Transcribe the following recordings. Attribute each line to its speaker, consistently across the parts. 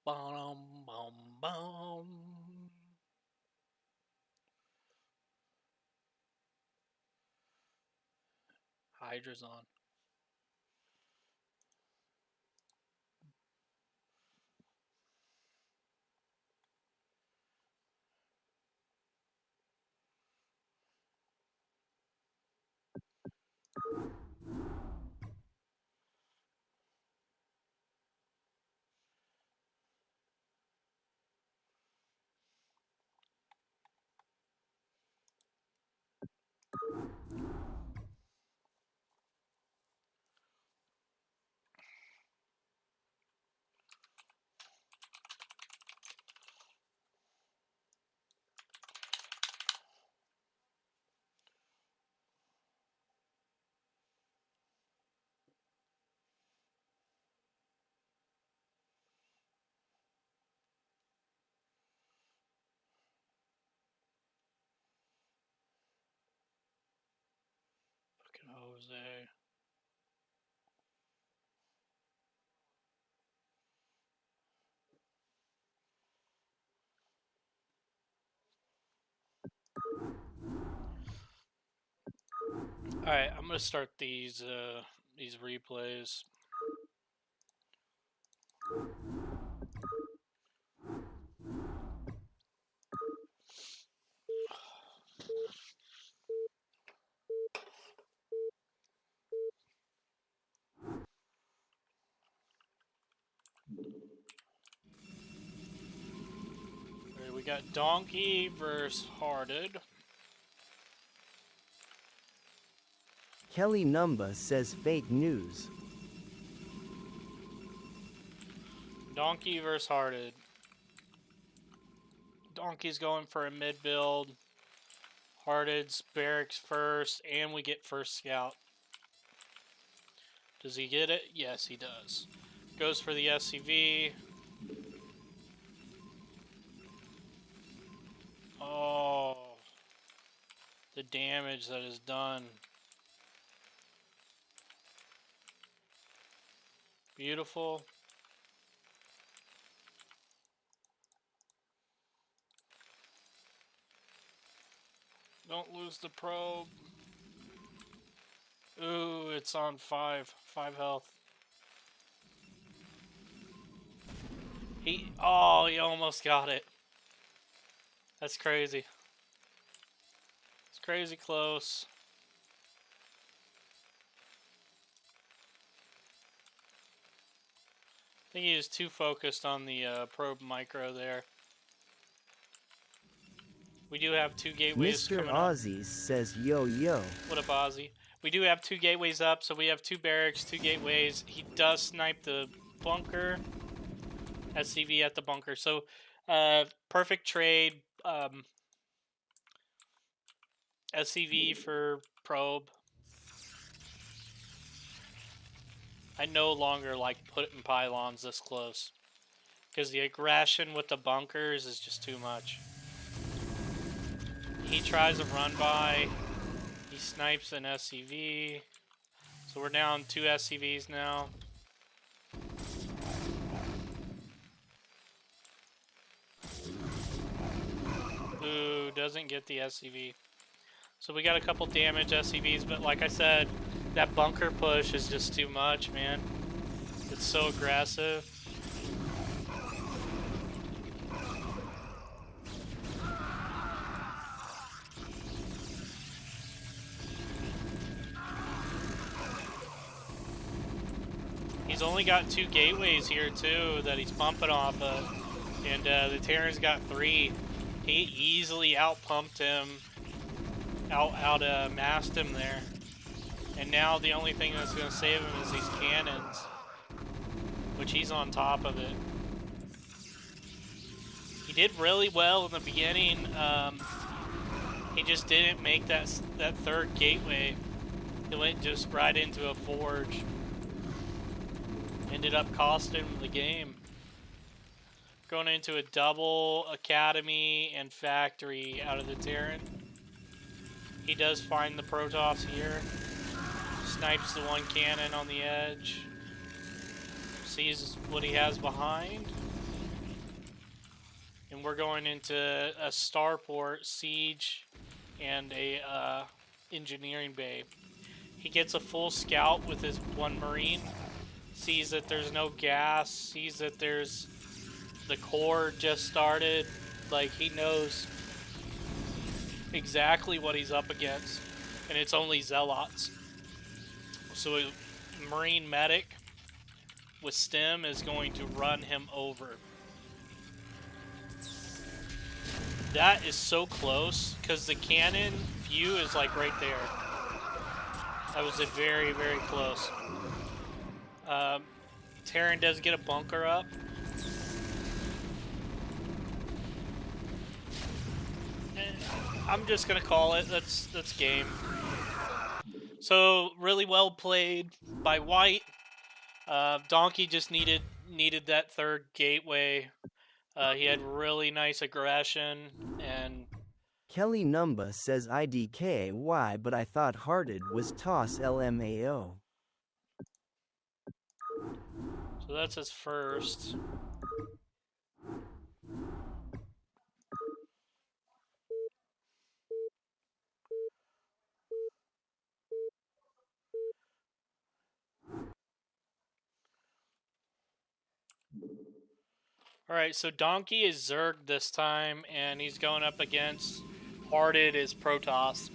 Speaker 1: Bum, bum, bum. Hydra's on. Fucking Jose. Alright, I'm gonna start these replays. Alright, we got Donkey versus Hearted.
Speaker 2: Kelly Numba says fake news.
Speaker 1: Donkey versus Hearted. Donkey's going for a mid build. Hearted's barracks first, and we get first scout. Does he get it? Yes, he does. Goes for the SCV. Oh, the damage that is done. Beautiful. Don't lose the probe. Ooh, it's on 5 health. He almost got it. That's crazy. It's crazy close. I think he was too focused on the probe micro there. We do have 2 gateways
Speaker 2: Mr.
Speaker 1: coming up.
Speaker 2: Ozzy says yo yo.
Speaker 1: What up, Ozzy? We do have 2 gateways up, so we have 2 barracks, 2 gateways. He does snipe the bunker. SCV at the bunker. So, perfect trade. SCV for probe. I no longer like putting pylons this close, because the aggression with the bunkers is just too much. He tries a run by. He snipes an SCV. So we're down 2 SCVs now. Ooh, doesn't get the SCV. So we got a couple damage SCVs, but like I said, that bunker push is just too much, man. It's so aggressive. He's only got 2 gateways here too that he's pumping off of, and the Terran's got 3. He easily outpumped him, masked him there, and now the only thing that's going to save him is these cannons, which he's on top of it. He did really well in the beginning. He just didn't make that 3rd gateway. He went just right into a forge. Ended up costing him the game. Going into a double academy and factory out of the Terran. He does find the Protoss here. Snipes the 1 cannon on the edge. Sees what he has behind. and we're going into a starport siege and a engineering bay. He gets a full scout with his one marine, sees that there's no gas, sees that there's the core just started. Like, he knows exactly what he's up against, and it's only zealots. So a marine medic with stem is going to run him over. That is so close because the cannon view is like right there. That was a very, very close. Terran does get a bunker up. I'm just gonna call it. That's game. So really well played by White. Donkey just needed that third gateway. He had really nice aggression, and
Speaker 2: Kelly Numba says IDKY, but I thought Hearted was toss LMAO.
Speaker 1: so that's his first. Alright, so Donkey is Zerg this time, and he's going up against Hearted is Protoss.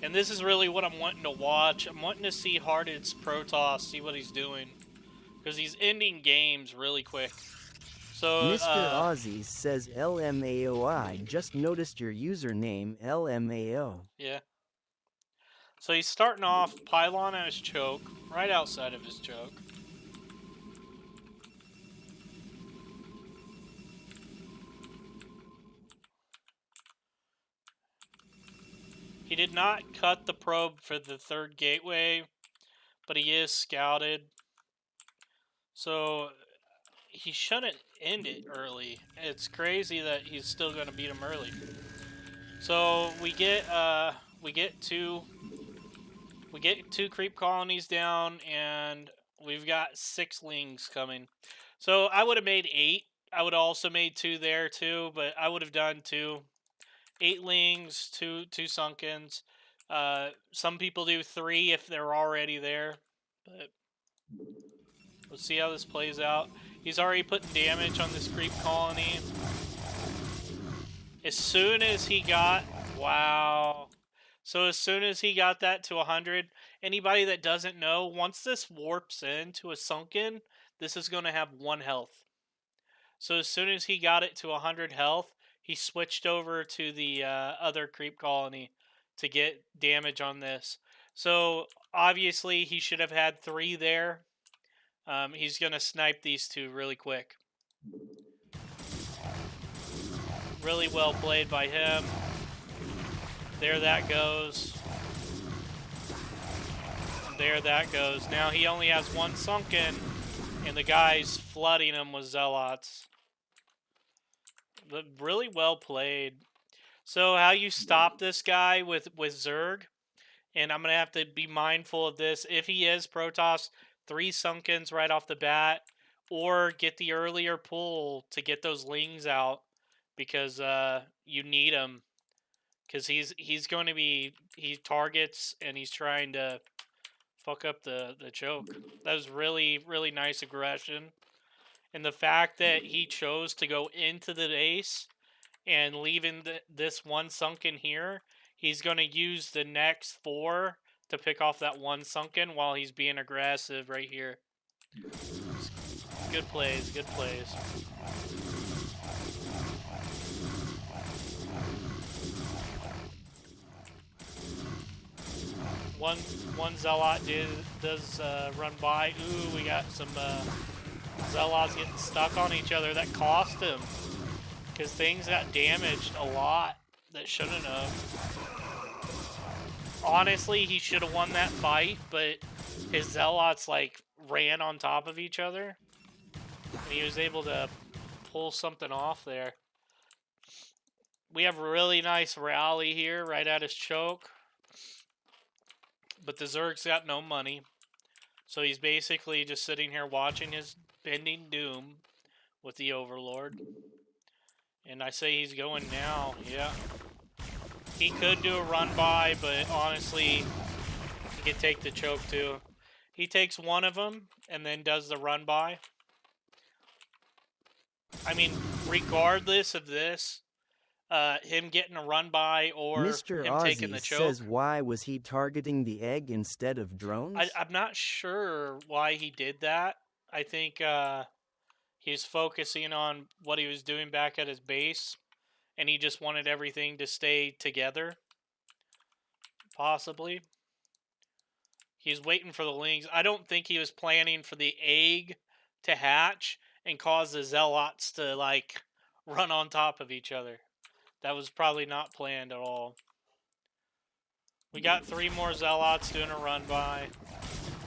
Speaker 1: And this is really what I'm wanting to watch. I'm wanting to see Hearted's Protoss, see what he's doing. Because he's ending games really quick. So,
Speaker 2: Mr. Aussie says LMAOI, just noticed your username LMAO.
Speaker 1: yeah. So he's starting off pylon at his choke, right outside of his choke. He did not cut the probe for the third gateway, but he is scouted. So he shouldn't end it early. It's crazy that he's still going to beat him early. So we get two creep colonies down, and we've got 6 lings coming. So I would have made 8. I would have also made 2 there too, but I would have done 2. 8 lings, 2 sunkens. Some people do 3 if they're already there, but let's see how this plays out. He's already putting damage on this creep colony. As soon as he got, wow. So as soon as he got that to 100, anybody that doesn't know, once this warps into a sunken, this is going to have 1 health. So as soon as he got it to 100 health, he switched over to the other creep colony to get damage on this. So obviously he should have had 3 there. He's going to snipe these 2 really quick. Really well played by him. There that goes. There that goes. Now he only has 1 sunken, and the guy's flooding him with zealots. Really well played. So how you stop this guy with Zerg, and I'm going to have to be mindful of this. If he is Protoss, 3 sunkens right off the bat, or get the earlier pull to get those lings out, because you need them. Because he's going to be, he targets, and he's trying to fuck up the choke. That was really, really nice aggression. And the fact that he chose to go into the base and leaving this 1 sunken here, he's going to use the next 4 to pick off that 1 sunken while he's being aggressive right here. Good plays, good plays. One zealot does run by. Ooh, we got some zealots getting stuck on each other. That cost him, because things got damaged a lot that shouldn't have. Honestly, he should have won that fight, but his zealots like ran on top of each other, and he was able to pull something off there. We have a really nice rally here right at his choke. But the Zerg's got no money. So he's basically just sitting here watching his bending doom with the Overlord. And I say he's going now, yeah. He could do a run by, but honestly, he could take the choke too. He takes one of them and then does the run by. I mean, regardless of this, him getting a run by or
Speaker 2: Mr.
Speaker 1: him taking the
Speaker 2: Ozzy
Speaker 1: choke.
Speaker 2: says, why was he targeting the egg instead of drones?
Speaker 1: I'm not sure why he did that. I think he's focusing on what he was doing back at his base, and he just wanted everything to stay together. Possibly. He's waiting for the lings. I don't think he was planning for the egg to hatch and cause the zealots to, like, run on top of each other. That was probably not planned at all. We got 3 more zealots doing a run by.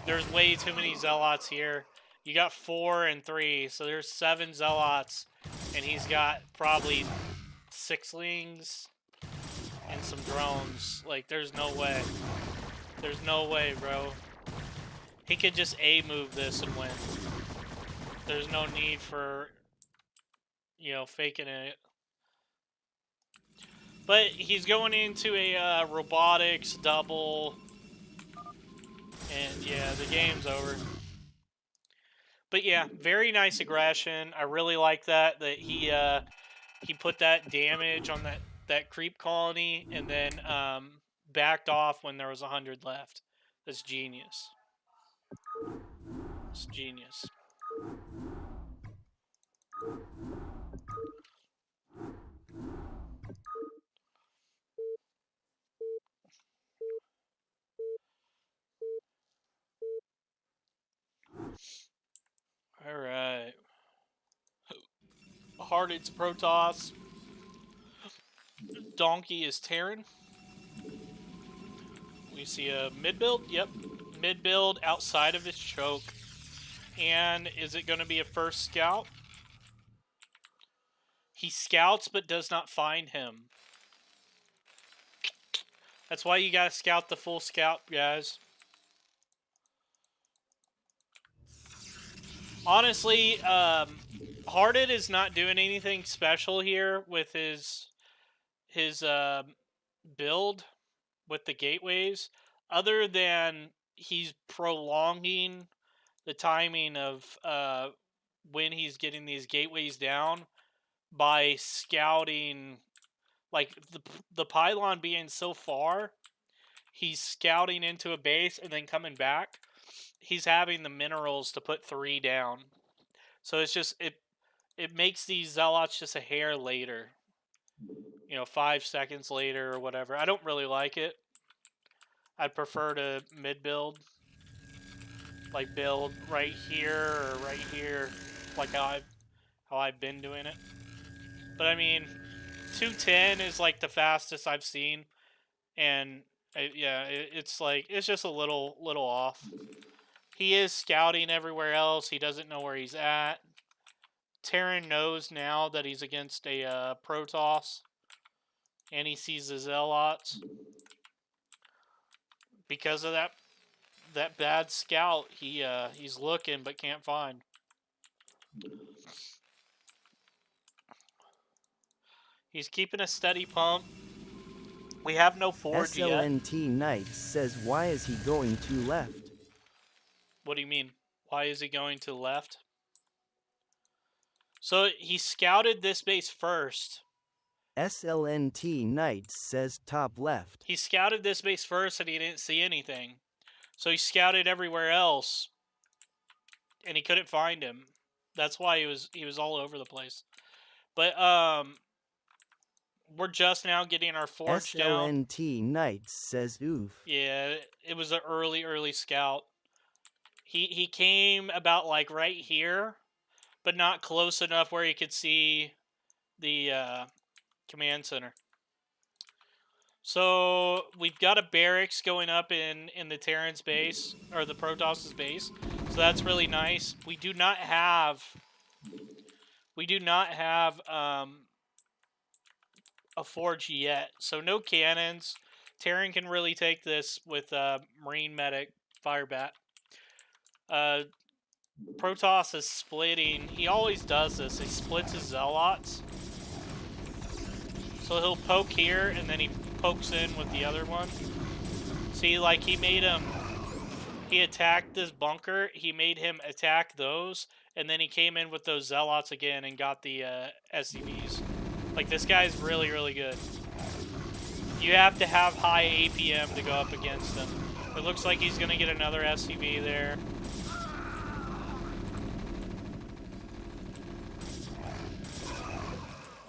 Speaker 1: There's way too many zealots here. You got 4 and 3, so there's 7 zealots, and he's got probably 6lings and some drones. Like, there's no way. There's no way, bro. He could just A-move this and win. There's no need for, you know, faking it. But he's going into a robotics double, and yeah, the game's over. But yeah, very nice aggression. I really like that he put that damage on that creep colony and then backed off when there was 100 left. That's genius. It's genius. All right. Hearted's Protoss. Donkey is Terran. We see a mid build. Yep, mid build outside of his choke. And is it going to be a first scout? He scouts but does not find him. That's why you gotta scout the full scout, guys. Honestly, Hearted is not doing anything special here with his build with the gateways, other than he's prolonging the timing of when he's getting these gateways down by scouting, like the pylon being so far, he's scouting into a base and then coming back. He's having the minerals to put 3 down. So it's just it makes these zealots just a hair later. You know, 5 seconds later or whatever. I don't really like it. I'd prefer to mid build. Like build right here or right here, like how I've been doing it. But I mean, 210 is like the fastest I've seen, and yeah, it's like it's just a little off. He is scouting everywhere else. He doesn't know where he's at. Terran knows now that he's against a Protoss, and he sees the Zealots. Because of that bad scout, he's looking but can't find. He's keeping a steady pump. We have no forge yet.
Speaker 2: SLNT Knights says, why is he going to left?
Speaker 1: What do you mean? Why is he going to the left? So he scouted this base first.
Speaker 2: SLNT Knights says top left.
Speaker 1: He scouted this base first and he didn't see anything. So he scouted everywhere else and he couldn't find him. That's why he was all over the place. But we're just now getting our forge down.
Speaker 2: SLNT Knights says oof.
Speaker 1: Yeah, it was an early scout. He came about like right here, but not close enough where he could see the command center. So we've got a barracks going up in the Terran's base, or the Protoss's base. So that's really nice. We do not have a forge yet, so no cannons. Terran can really take this with Marine Medic Firebat. Protoss is splitting. He always does this. He splits his zealots. So he'll poke here, and then he pokes in with the other one. See, like, he made him... He attacked this bunker. He made him attack those, and then he came in with those zealots again and got the SCVs. Like, this guy's really, really good. You have to have high APM to go up against him. It looks like he's going to get another SCV there.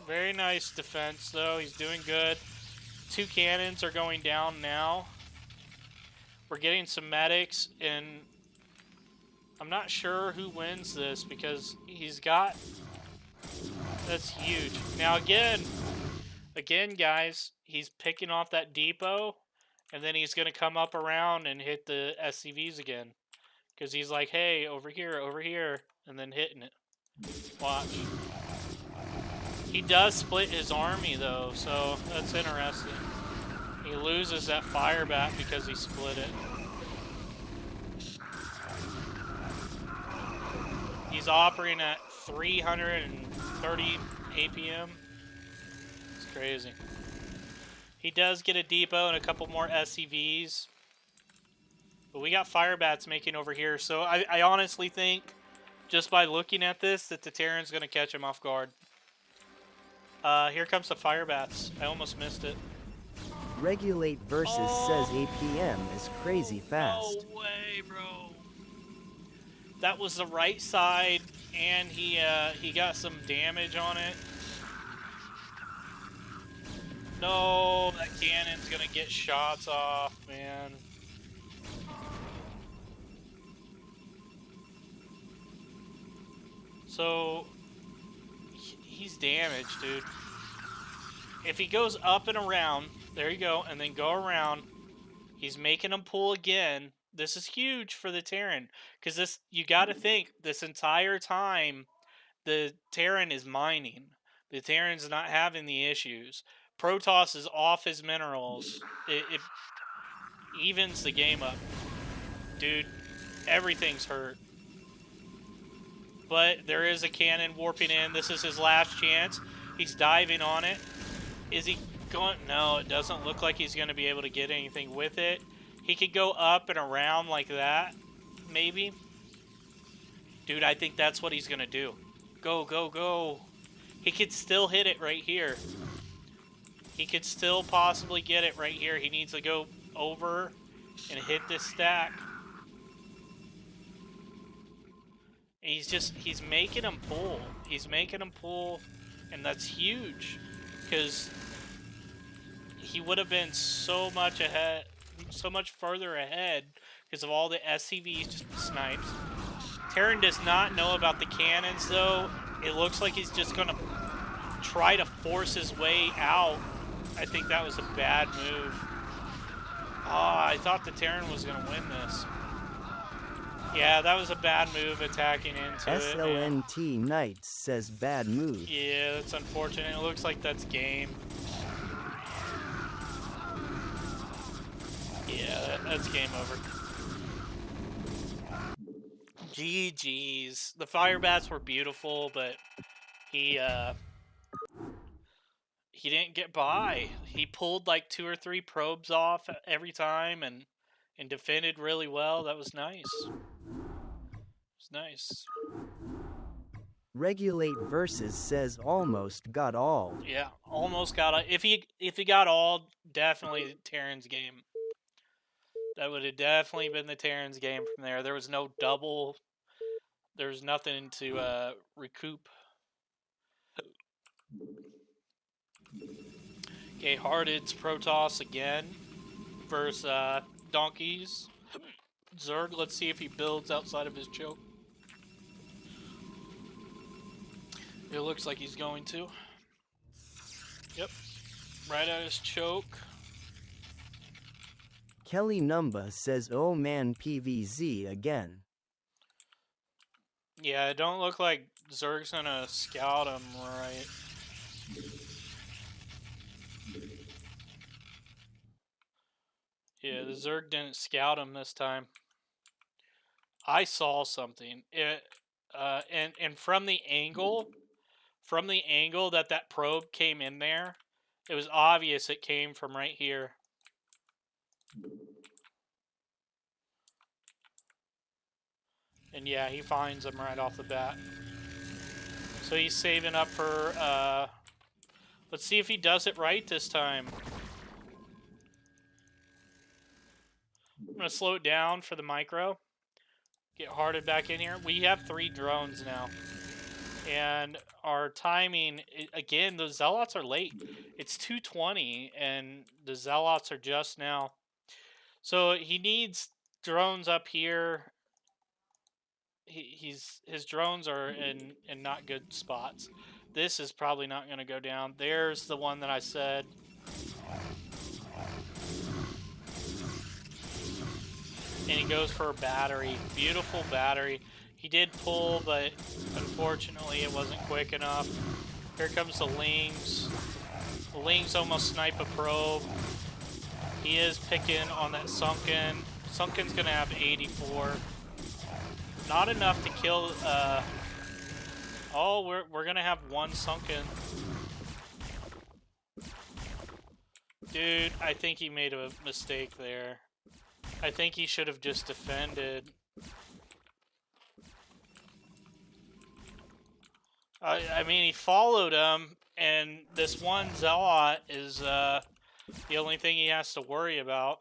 Speaker 1: Very nice defense, though. He's doing good. 2 cannons are going down now. We're getting some medics, and I'm not sure who wins this because he's got... That's huge. Now, again, guys, he's picking off that depot, and then he's going to come up around and hit the SCVs again. Because he's like, hey, over here, and then hitting it. Watch. He does split his army, though, so that's interesting. He loses that fire bat because he split it. He's operating at 330 APM. It's crazy. He does get a depot and a couple more SCVs. But we got fire bats making over here, so I honestly think, just by looking at this, that the Terran's going to catch him off guard. Here comes the fire bats. I almost missed it.
Speaker 2: Regulate versus says APM is crazy fast.
Speaker 1: No way, bro. That was the right side, and he got some damage on it. No, that cannon's gonna get shots off, man. So, he's damaged, dude. If he goes up and around, there you go, and then go around, he's making him pull again. This is huge for the Terran, because this, you got to think, this entire time, the Terran is mining. The Terran's not having the issues. Protoss is off his minerals. It evens the game up. Dude, everything's hurt. But there is a cannon warping in. This is his last chance. He's diving on it. Is he going? No, it doesn't look like he's going to be able to get anything with it. He could go up and around like that, maybe. Dude, I think that's what he's going to do. Go, go, go. He could still hit it right here. He could still possibly get it right here. He needs to go over and hit this stack. He's making him pull. He's making him pull, and that's huge. Because he would have been so much ahead, so much further ahead because of all the SCVs just snipes. Terran does not know about the cannons, though. It looks like he's just going to try to force his way out. I think that was a bad move. I thought the Terran was going to win this. Yeah, that was a bad move attacking into it.
Speaker 2: SLNT Knights says bad move.
Speaker 1: Yeah, that's unfortunate. It looks like that's game. Yeah, that's game over. GG's. The fire bats were beautiful, but he didn't get by. He pulled like 2 or 3 probes off every time and defended really well. That was nice. It's nice.
Speaker 2: Regulate versus says almost got all.
Speaker 1: Yeah, almost got all. If he got all, definitely Terran's game. That would have definitely been the Terran's game from there. There was no double. There was nothing to recoup. Okay, Hearted's Protoss again versus Donkeys. Zerg, let's see if he builds outside of his choke. It looks like he's going to. Yep, right at his choke.
Speaker 2: Kelly Numba says, oh man, PVZ again.
Speaker 1: Yeah, it don't look like Zerg's gonna scout him right. Yeah, the Zerg didn't scout him this time. I saw something. And from the angle that probe came in there, it was obvious it came from right here. And yeah, he finds him right off the bat. So he's saving up for, let's see if he does it right this time. I'm going to slow it down for the micro. Get Hearted back in here. We have 3 drones now. And our timing, again, the Zealots are late. It's 2:20, and the Zealots are just now. So he needs drones up here. His drones are in not good spots. This is probably not going to go down. There's the one that I said. And he goes for a battery. Beautiful battery. He did pull, but unfortunately it wasn't quick enough. Here comes the Lings. The Lings almost snipe a probe. He is picking on that Sunken. Sunken's going to have 84. Not enough to kill... Oh, we're going to have 1 Sunken. Dude, I think he made a mistake there. I think he should have just defended. I mean, he followed him, and this one Zealot is the only thing he has to worry about.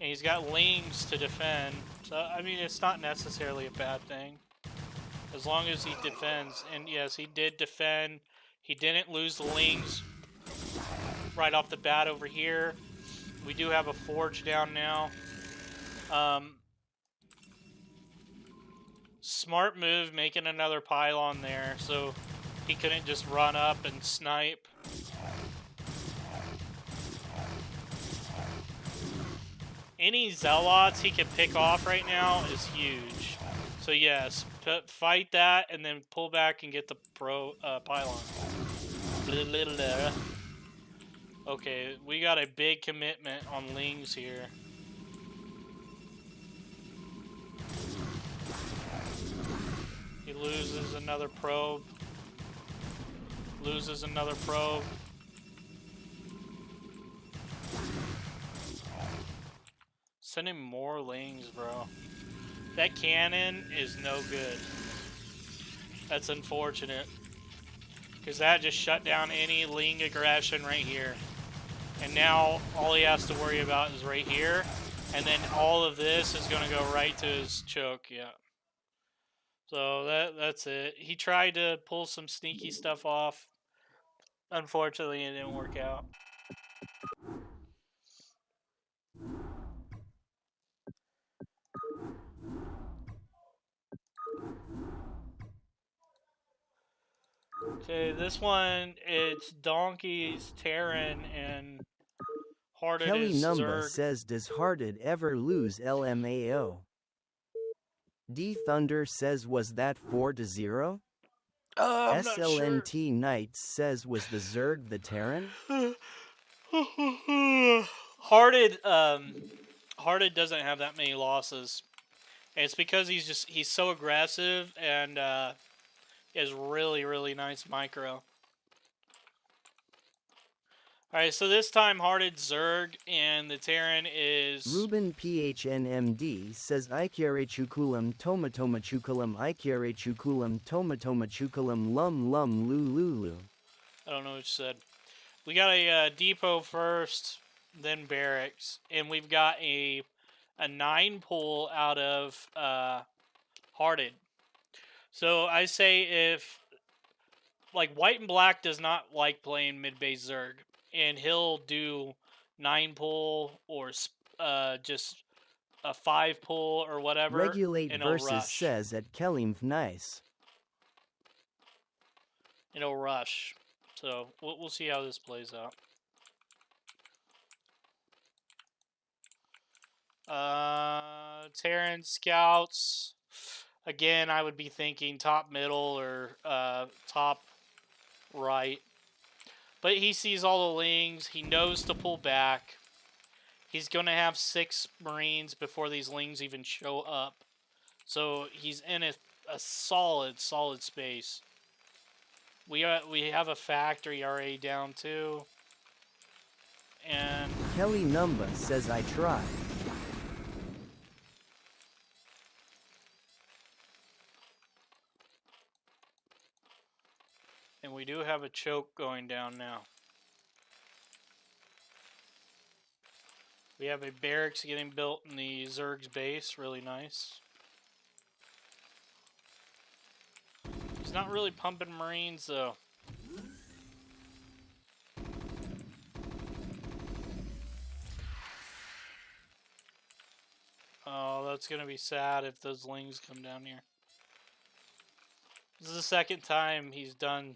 Speaker 1: And he's got Lings to defend. So, I mean, it's not necessarily a bad thing. As long as he defends. And yes, he did defend. He didn't lose the Lings right off the bat over here. We do have a forge down now. Smart move, making another pylon there, so he couldn't just run up and snipe. Any Zealots he can pick off right now is huge. So yes, fight that and then pull back and get the pylon. Okay, we got a big commitment on Lings here. He loses another probe. Loses another probe. Sending more Lings, bro. That cannon is no good. That's unfortunate. Because that just shut down any Ling aggression right here. And now all he has to worry about is right here. And then all of this is going to go right to his choke, yeah. So that's it. He tried to pull some sneaky stuff off. Unfortunately, it didn't work out. Okay, this one, it's Donkeys, Terran, and Hearted
Speaker 2: Kelly
Speaker 1: is
Speaker 2: Numba
Speaker 1: Zerg.
Speaker 2: says, does Hearted ever lose LMAO? D Thunder says, was that 4-0?
Speaker 1: I'm not sure.
Speaker 2: SLNT Knights says, was the Zerg the Terran?
Speaker 1: Hearted doesn't have that many losses. And it's because he's so aggressive and he has really, really nice micro. Alright, so this time Hearted Zerg and the Terran is...
Speaker 2: Ruben PHNMD says Ikiarechukulam Tomatomachukulam Ikiarechukulam Tomatomachukulam Lum Lum Lulu.
Speaker 1: I don't know what you said. We got a depot first, then barracks. And we've got a 9 pull out of Hearted. So I say if... Like, White and Black does not like playing mid-base Zerg. And he'll do 9 pull or just a 5 pull or whatever.
Speaker 2: Regulate
Speaker 1: and
Speaker 2: versus
Speaker 1: rush.
Speaker 2: says at Kelimv nice.
Speaker 1: And he'll rush. So we'll see how this plays out. Terran scouts. Again, I would be thinking top middle or top right. But he sees all the Lings. He knows to pull back. He's going to have 6 Marines before these Lings even show up. So he's in a solid space. We have a factory already down too. And
Speaker 2: Kelly Numba says I tried.
Speaker 1: And we do have a choke going down now. We have a barracks getting built in the Zerg's base. Really nice. He's not really pumping Marines, though. Oh, that's going to be sad if those lings come down here. This is the second time he's done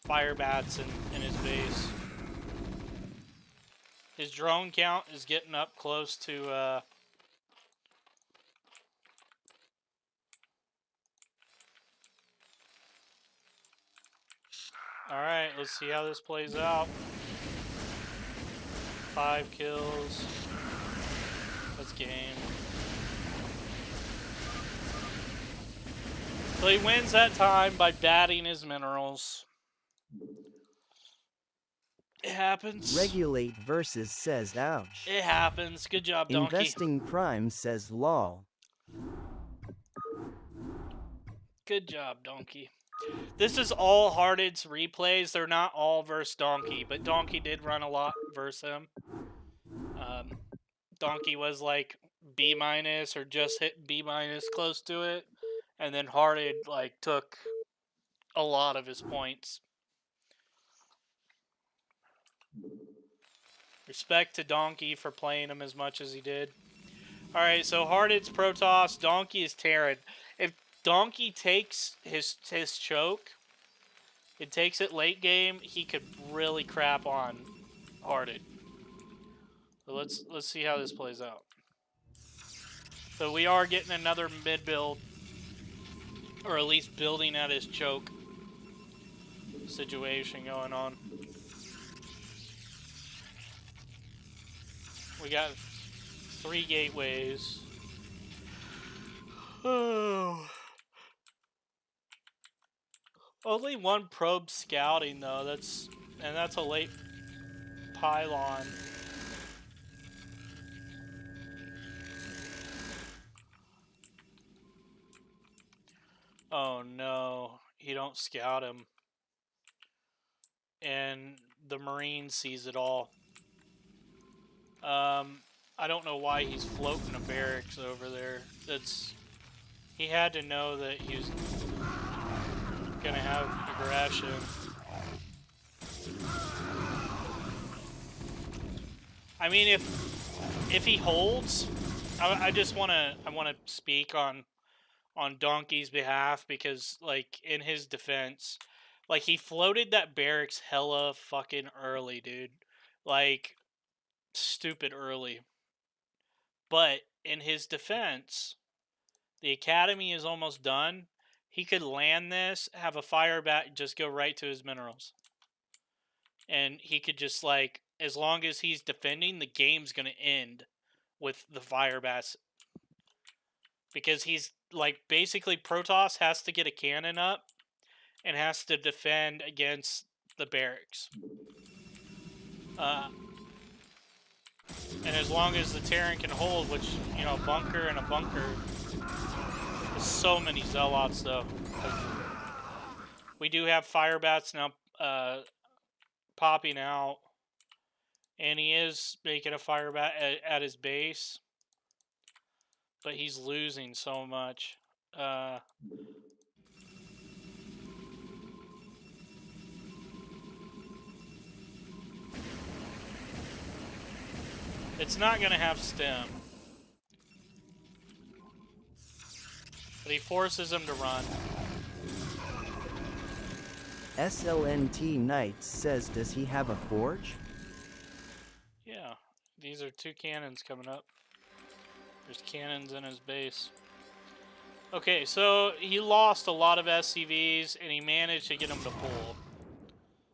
Speaker 1: fire bats in his base. His drone count is getting up close to... Alright, let's see how this plays out. 5 kills. That's game. So he wins that time by batting his minerals. It happens.
Speaker 2: Regulate versus says ouch.
Speaker 1: It happens. Good job, Donkey.
Speaker 2: Investing Prime says lol.
Speaker 1: Good job, Donkey. This is all Hearted's replays. They're not all versus Donkey, but Donkey did run a lot versus him. Donkey was like B- or just hit B- close to it. And then Hearted like took a lot of his points. Respect to Donkey for playing him as much as he did. Alright, so Hearted's Protoss, Donkey is Terran. If Donkey takes his choke, it takes it late game, he could really crap on Hearted. So let's see how this plays out. So we are getting another mid build, or at least building at his choke situation going on. We got 3 gateways. Oh. Only 1 probe scouting though. That's a late pylon. Oh no, he don't scout him. And the Marine sees it all. I don't know why he's floating a barracks over there. He had to know that he was gonna have aggression. I mean, if he holds, I wanna speak on Donkey's behalf, because like in his defense, like he floated that barracks hella fucking early, dude. Like stupid early. But in his defense, the academy is almost done. He could land this, have a fire bat, just go right to his minerals. And he could just like, as long as he's defending, the game's gonna end with the fire bats. Because he's like, basically Protoss has to get a cannon up and has to defend against the barracks. And as long as the Terran can hold, which, you know, bunker and a bunker. There's so many Zealots, though. We do have fire bats now popping out. And he is making a fire bat at his base. But he's losing so much. It's not going to have stem. But he forces him to run.
Speaker 2: SLNT Knights says, does he have a forge?
Speaker 1: Yeah, these are 2 cannons coming up. There's cannons in his base. Okay, so he lost a lot of SCVs, and he managed to get them to pull.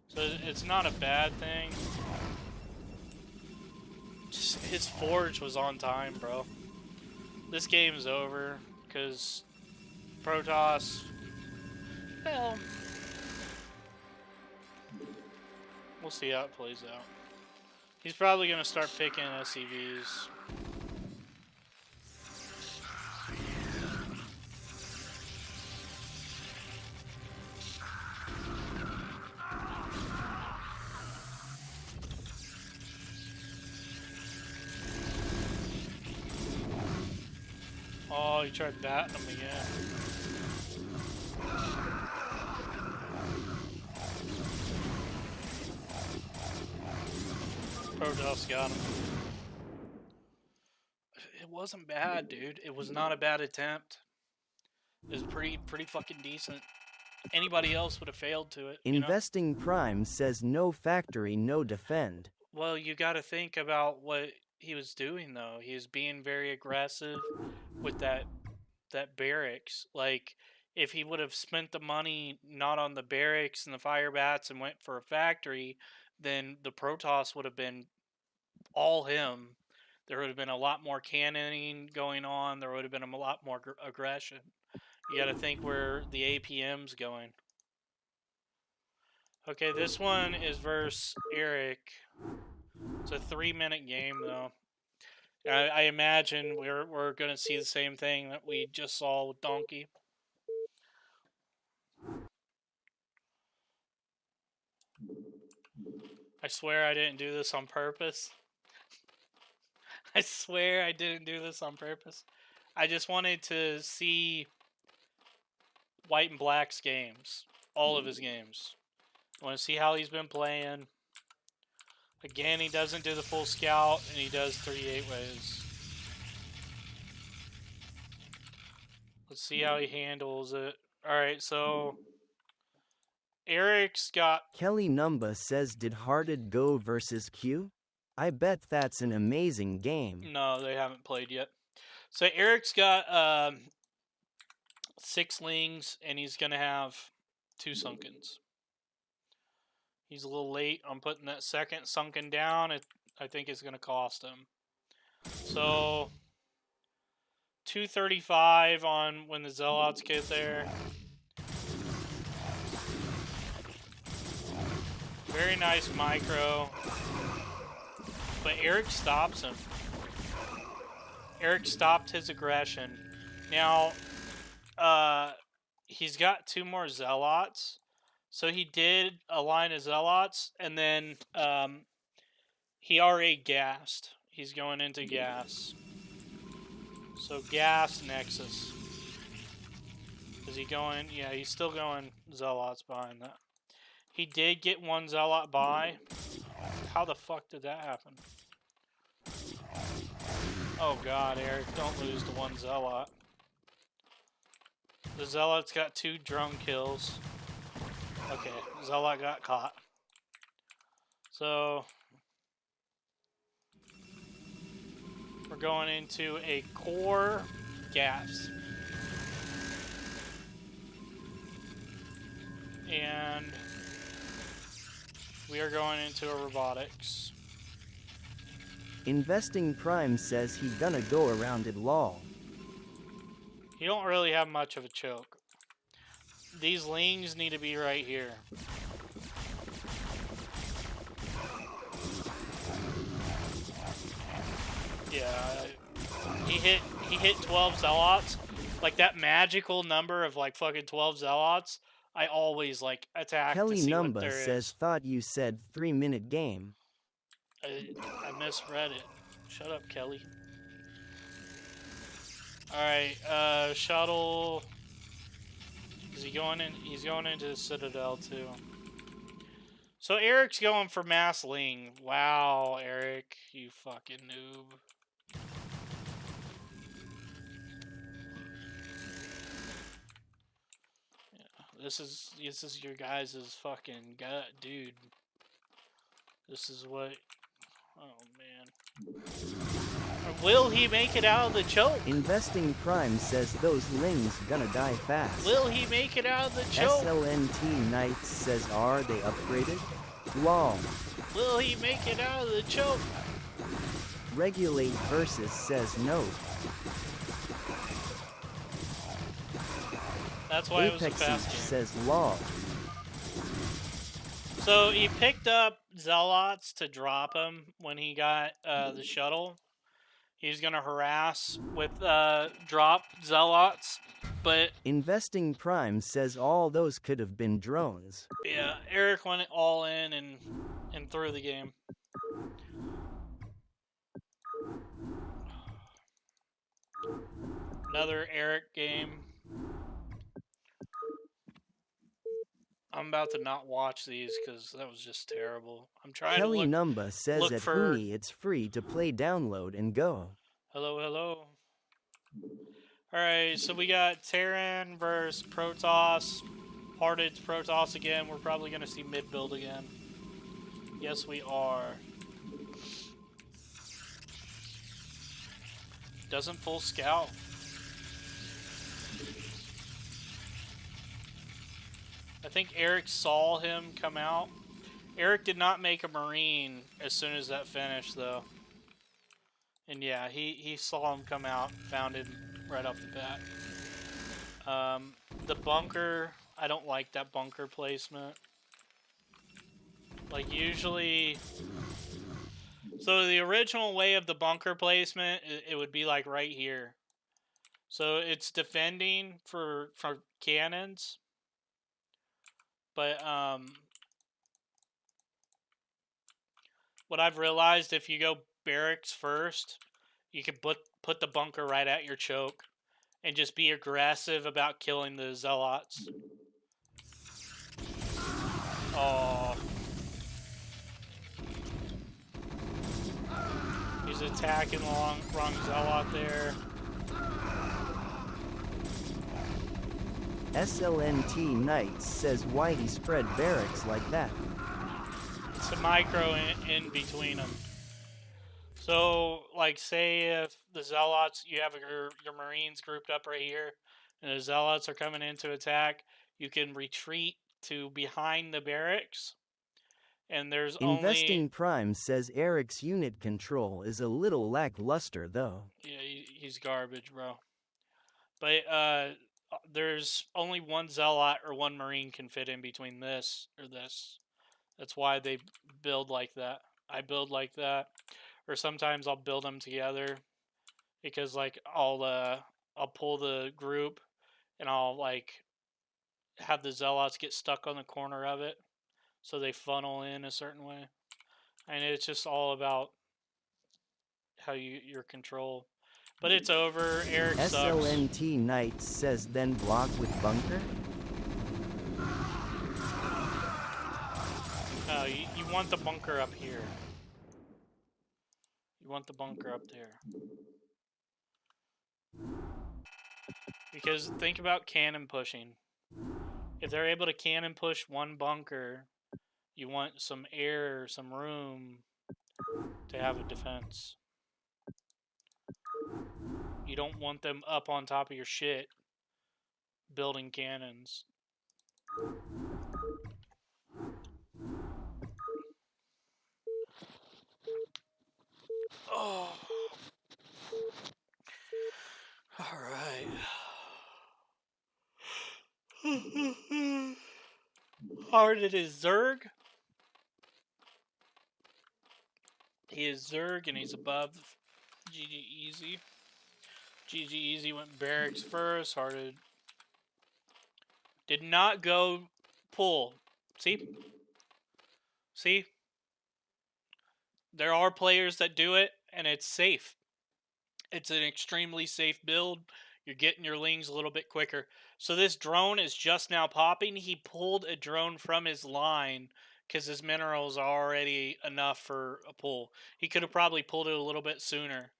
Speaker 1: So it's not a bad thing. Just, his forge was on time, bro. This game's over. because Protoss, well, we'll see how it plays out. He's probably going to start picking SCVs. Oh, he tried batting him again. Protoss got him. It wasn't bad, dude. It was not a bad attempt. It was pretty fucking decent. Anybody else would have failed to it.
Speaker 2: Investing Prime says no factory, no defend.
Speaker 1: Well, you got to think about what he was doing, though. He was being very aggressive with that barracks. Like, if he would have spent the money not on the barracks and the fire bats and went for a factory, then the Protoss would have been all him. There would have been a lot more cannoning going on. There would have been a lot more aggression. You got to think where the APM's going. Okay, this one is versus Eric. It's a 3-minute game, though. I imagine we're going to see the same thing that we just saw with Donkey. I swear I didn't do this on purpose. I swear I didn't do this on purpose. I just wanted to see White and Black's games. All of his games. I want to see how he's been playing. Again, he doesn't do the full scout, and he does 3 8-ways. Let's see how he handles it. Alright, so Eric's got...
Speaker 2: Kelly Numba says, did Hearted go versus Q? I bet that's an amazing game.
Speaker 1: No, they haven't played yet. So Eric's got 6 Lings, and he's going to have 2 Sunkens. He's a little late on putting that second Sunken down. I think it's going to cost him. So 235 on when the Zealots get there. Very nice micro. But Eric stops him. Eric stopped his aggression. Now, he's got 2 more Zealots. So he did a line of Zealots, and then he already gassed. He's going into gas. So gas Nexus. Is he going? Yeah, he's still going Zealots behind that. He did get 1 Zealot by. How the fuck did that happen? Oh god, Eric, don't lose to 1 Zealot. The Zealot's got 2 drone kills. Okay, Zealot got caught. So we're going into a core gas. And we are going into a robotics.
Speaker 2: Investing Prime says he gonna go around it lol.
Speaker 1: You don't really have much of a choke. These Lings need to be right here. Yeah, he hit 12 Zealots. Like that magical number of like fucking 12 Zealots. I always like attack.
Speaker 2: Kelly
Speaker 1: to see what
Speaker 2: Numba
Speaker 1: there
Speaker 2: says,
Speaker 1: is.
Speaker 2: thought you said 3-minute game.
Speaker 1: I misread it. Shut up, Kelly. Alright, shuttle. Is he going in? He's going into the Citadel too. So Eric's going for Mass Ling. Wow, Eric, you fucking noob. Yeah, this is your guys' fucking gut, dude. This is what. Oh man. Will he make it out of the choke?
Speaker 2: Investing Prime says those Lings gonna die fast.
Speaker 1: Will he make it out of the choke?
Speaker 2: SLNT Knights says, are they upgraded? Lol.
Speaker 1: Will he make it out of the choke?
Speaker 2: Regulate Versus says no.
Speaker 1: That's why it was a
Speaker 2: Apex
Speaker 1: fast game.
Speaker 2: says lol.
Speaker 1: So he picked up Zealots to drop him when he got the shuttle. He's gonna harass with drop Zealots, but
Speaker 2: Investing Prime says all those could have been drones.
Speaker 1: yeah, Eric went all in and threw the game. Another Eric game. I'm about to not watch these because that was just terrible. I'm trying
Speaker 2: Kelly
Speaker 1: to
Speaker 2: Numba says
Speaker 1: look
Speaker 2: at
Speaker 1: for.
Speaker 2: Huni it's free to play, download and go.
Speaker 1: Hello, hello. Alright, so we got Terran versus Protoss. Hearted Protoss again. We're probably going to see mid build again. Yes, we are. Doesn't full scout. I think Eric saw him come out. Eric did not make a Marine as soon as that finished, though. And yeah, he saw him come out, found him right off the bat. The bunker, I don't like that bunker placement. Like, usually... So the original way of the bunker placement, it would be like right here. So it's defending for cannons. But, what I've realized, if you go barracks first, you can put the bunker right at your choke and just be aggressive about killing the Zealots. Oh. He's attacking the wrong Zealot there.
Speaker 2: SLNT Knights says why he spread barracks like that.
Speaker 1: It's a micro in between them. So, like, say if the Zealots, you have your Marines grouped up right here, and the Zealots are coming in to attack, you can retreat to behind the barracks, and there's
Speaker 2: Investing
Speaker 1: only...
Speaker 2: Prime says Eric's unit control is a little lackluster, though.
Speaker 1: Yeah, he's garbage, bro. But, there's only one Zealot or one Marine can fit in between this or this. That's why they build like that. I build like that. Or sometimes I'll build them together. Because, like, I'll pull the group and I'll, like, have the Zealots get stuck on the corner of it. So they funnel in a certain way. And it's just all about how your control. But it's over. Eric sucks.
Speaker 2: SLNT Knights says then block with bunker?
Speaker 1: No, you want the bunker up here. You want the bunker up there. Because think about cannon pushing. If they're able to cannon push one bunker, you want some air, some room to have a defense. You don't want them up on top of your shit building cannons. Oh. Alright. Hearted is Zerg. He is Zerg and he's above GG Easy. GG Easy went barracks first. Hearted did not go pull. See? See? There are players that do it, and it's safe. It's an extremely safe build. You're getting your lings a little bit quicker. So this drone is just now popping. He pulled a drone from his line because his minerals are already enough for a pull. He could have probably pulled it a little bit sooner.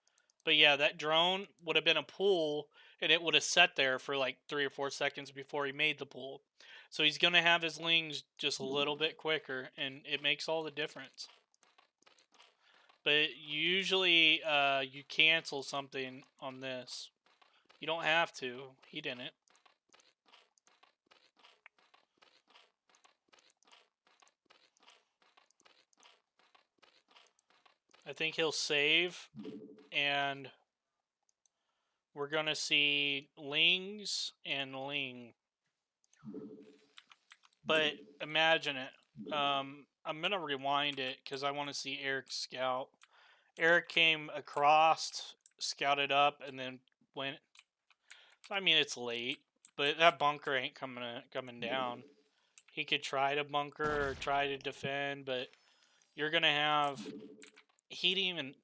Speaker 1: But yeah, that drone would have been a pull, and it would have sat there for like 3 or 4 seconds before he made the pull. So he's going to have his lings just a little bit quicker, and it makes all the difference. But usually you cancel something on this. You don't have to. He didn't. I think he'll save, and we're going to see Lings and Ling. But imagine it. I'm gonna rewind it because I want to see Eric's scout. Eric came across, scouted up, and then went. I mean, it's late, but that bunker ain't coming down. He could try to bunker or try to defend, but you're gonna have. He'd even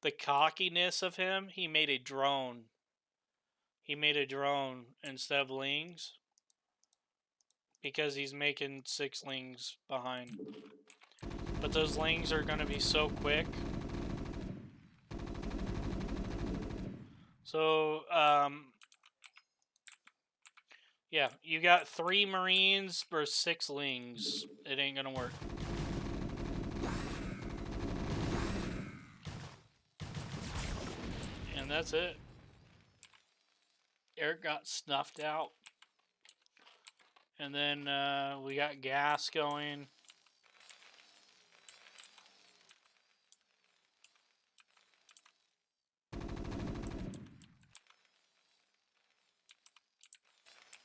Speaker 1: the cockiness of him. He made a drone. He made a drone instead of lings because he's making 6 lings behind. But those lings are gonna be so quick. So, yeah, you got 3 Marines versus 6 lings. It ain't gonna work. And that's it. Eric got snuffed out. And then we got gas going.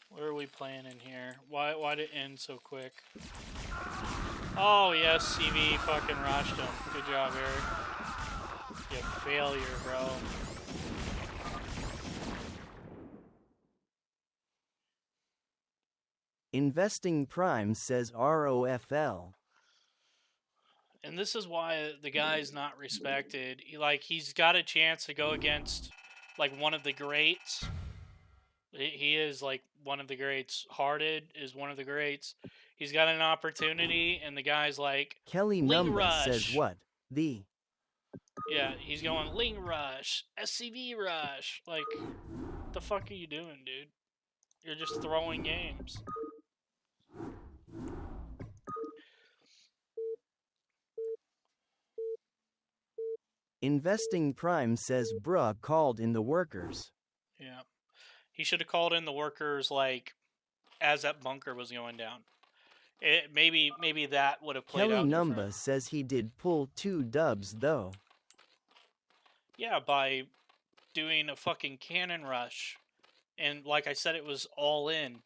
Speaker 1: Where are we playing in here? Why did it end so quick? Oh, yes, CV fucking rushed him. Good job, Eric. You failure, bro.
Speaker 2: Investing Prime says ROFL.
Speaker 1: And this is why the guy's not respected. He's got a chance to go against, like, one of the greats. He is, like, one of the greats. Hearted is one of the greats. He's got an opportunity, and the guy's like,
Speaker 2: Kelly
Speaker 1: Ling
Speaker 2: Numba
Speaker 1: Rush.
Speaker 2: says what? The.
Speaker 1: Yeah, he's going Ling Rush, SCV Rush. Like, what the fuck are you doing, dude? You're just throwing games.
Speaker 2: Investing Prime says bruh called in the workers.
Speaker 1: Yeah. He should have called in the workers, like, as that bunker was going down. Maybe that would have played
Speaker 2: Kelly
Speaker 1: out
Speaker 2: Numba
Speaker 1: different.
Speaker 2: says he did pull 2 dubs though.
Speaker 1: Yeah, by doing a fucking cannon rush. And like I said, it was all in.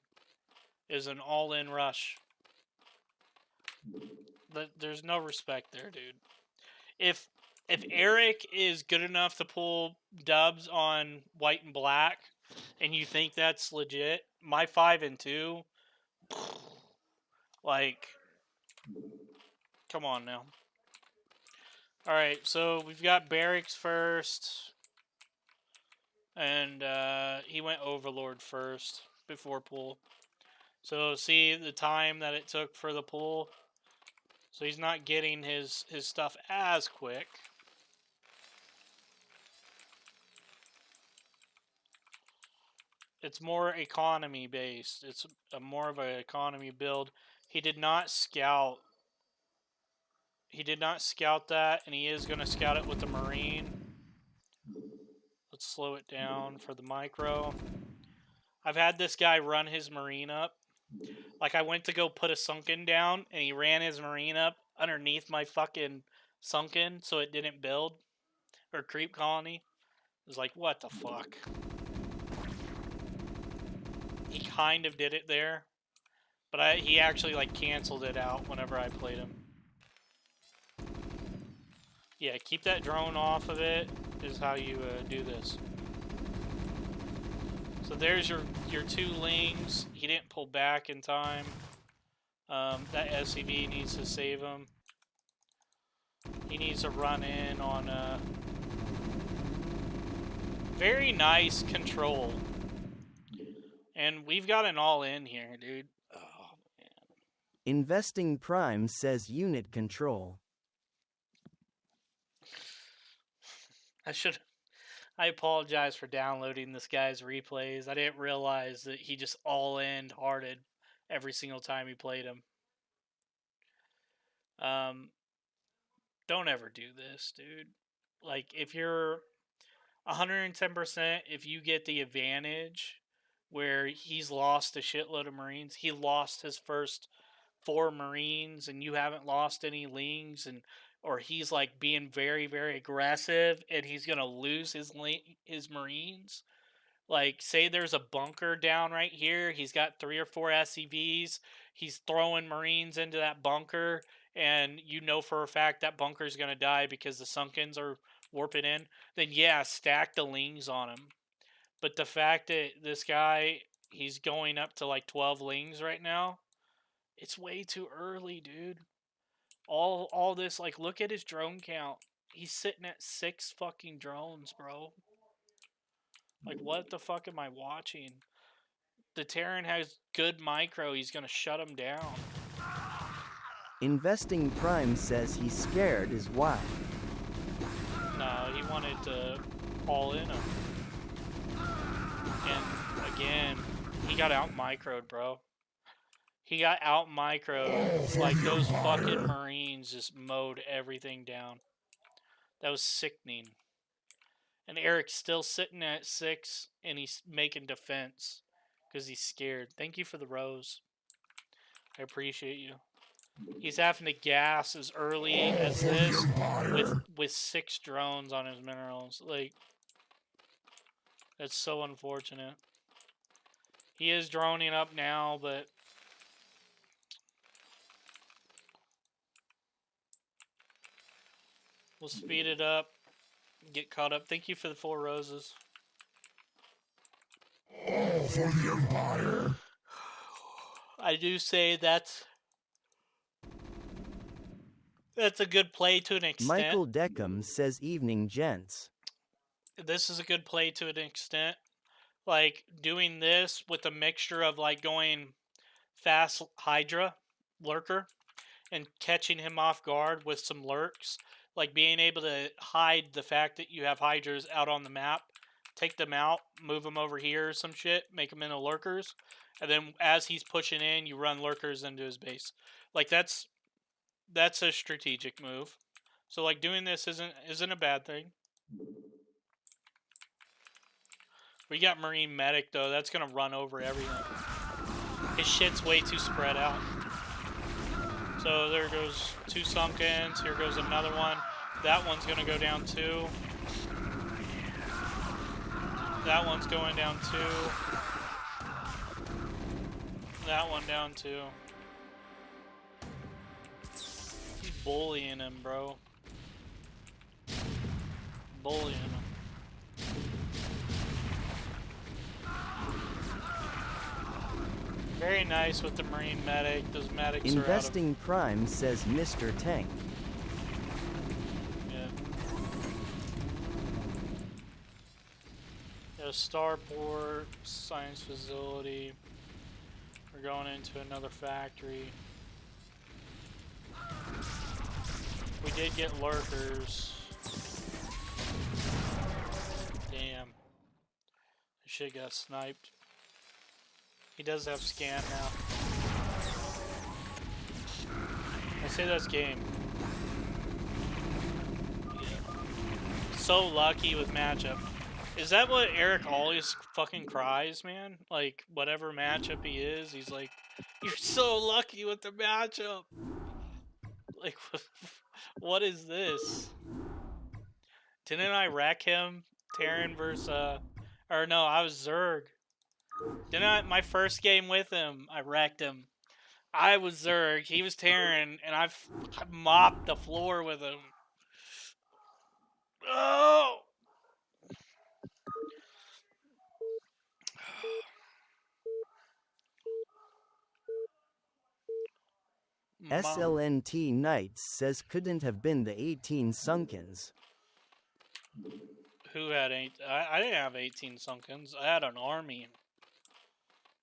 Speaker 1: It was an all-in rush. There's no respect there, dude. If Eric is good enough to pull dubs on white and black, and you think that's legit, my 5 and 2, like, come on now. All right, so we've got barracks first, and he went overlord first before pull. So see the time that it took for the pull. So he's not getting his stuff as quick. It's more economy based. It's a more of an economy build. He did not scout. He did not scout that, and he is going to scout it with the Marine. Let's slow it down for the micro. I've had this guy run his Marine up. Like, I went to go put a sunken down, and he ran his Marine up underneath my fucking sunken so it didn't build. Or creep colony. It was like, what the fuck? He kind of did it there. But he actually, like, canceled it out whenever I played him. Yeah, keep that drone off of it is how you do this. So there's your 2 lings. He didn't pull back in time. That SCV needs to save him. He needs to run in on very nice control. And we've got an all-in here, dude. Oh, man.
Speaker 2: Investing Prime says unit control.
Speaker 1: I apologize for downloading this guy's replays. I didn't realize that he just all-in hearted every single time he played him. Don't ever do this, dude. Like, if you're 110%, if you get the advantage where he's lost a shitload of Marines, he lost his first 4 Marines, and you haven't lost any lings, and or he's like being very, very aggressive, and he's gonna lose his Marines. Like, say there's a bunker down right here. He's got 3 or 4 SCVs. He's throwing Marines into that bunker, and you know for a fact that bunker's going to die because the Sunkens are warping in. Then, yeah, stack the Lings on him. But the fact that this guy, he's going up to like 12 Lings right now, it's way too early, dude. All this, like, look at his drone count. He's sitting at 6 fucking drones, bro. Like, what the fuck am I watching? The Terran has good micro. He's going to shut him down.
Speaker 2: Investing Prime says he's scared is why.
Speaker 1: No, he wanted to all in him. And again, he got out microed, bro. He got out microed. Like, those fucking Marines just mowed everything down. That was sickening. And Eric's still sitting at 6, and he's making defense because he's scared. Thank you for the rose. I appreciate you. He's having to gas as early as this with 6 drones on his minerals. Like, that's so unfortunate. He is droning up now, but we'll speed it up. Get caught up. Thank you for the 4 roses.
Speaker 3: All for the Empire.
Speaker 1: I do say that's a good play to an extent.
Speaker 2: Michael Deckham says evening gents.
Speaker 1: This is a good play to an extent. Like, doing this with a mixture of, like, going fast Hydra lurker and catching him off guard with some lurks. Like, being able to hide the fact that you have Hydras out on the map, take them out, move them over here or some shit, make them into lurkers, and then as he's pushing in, you run lurkers into his base. Like, that's a strategic move. So, like, doing this isn't a bad thing. We got Marine Medic, though. That's going to run over everything. His shit's way too spread out. So there goes 2 Sunkens. Here goes another one. That one's going to go down 2. That one's going down 2. That one down 2. He's bullying him, bro. Bullying him. Very nice with the Marine Medic. Those medics
Speaker 2: Investing Prime says Mr. Tank.
Speaker 1: Yeah. Starport, science facility. We're going into another factory. We did get lurkers. Damn. This shit got sniped. He does have scan now. I say that's game. Yeah. So lucky with matchup. Is that what Eric always fucking cries, man? Like, whatever matchup he is, he's like, you're so lucky with the matchup. Like, what is this? Didn't I wreck him? Terran versus, or no, I was Zerg. Didn't I, my first game with him, I wrecked him. I was Zerg, he was Terran, and I mopped the floor with him. Oh!
Speaker 2: SLNT Knights says couldn't have been the 18 Sunkens.
Speaker 1: Who had 8? I didn't have 18 Sunkens. I had an army.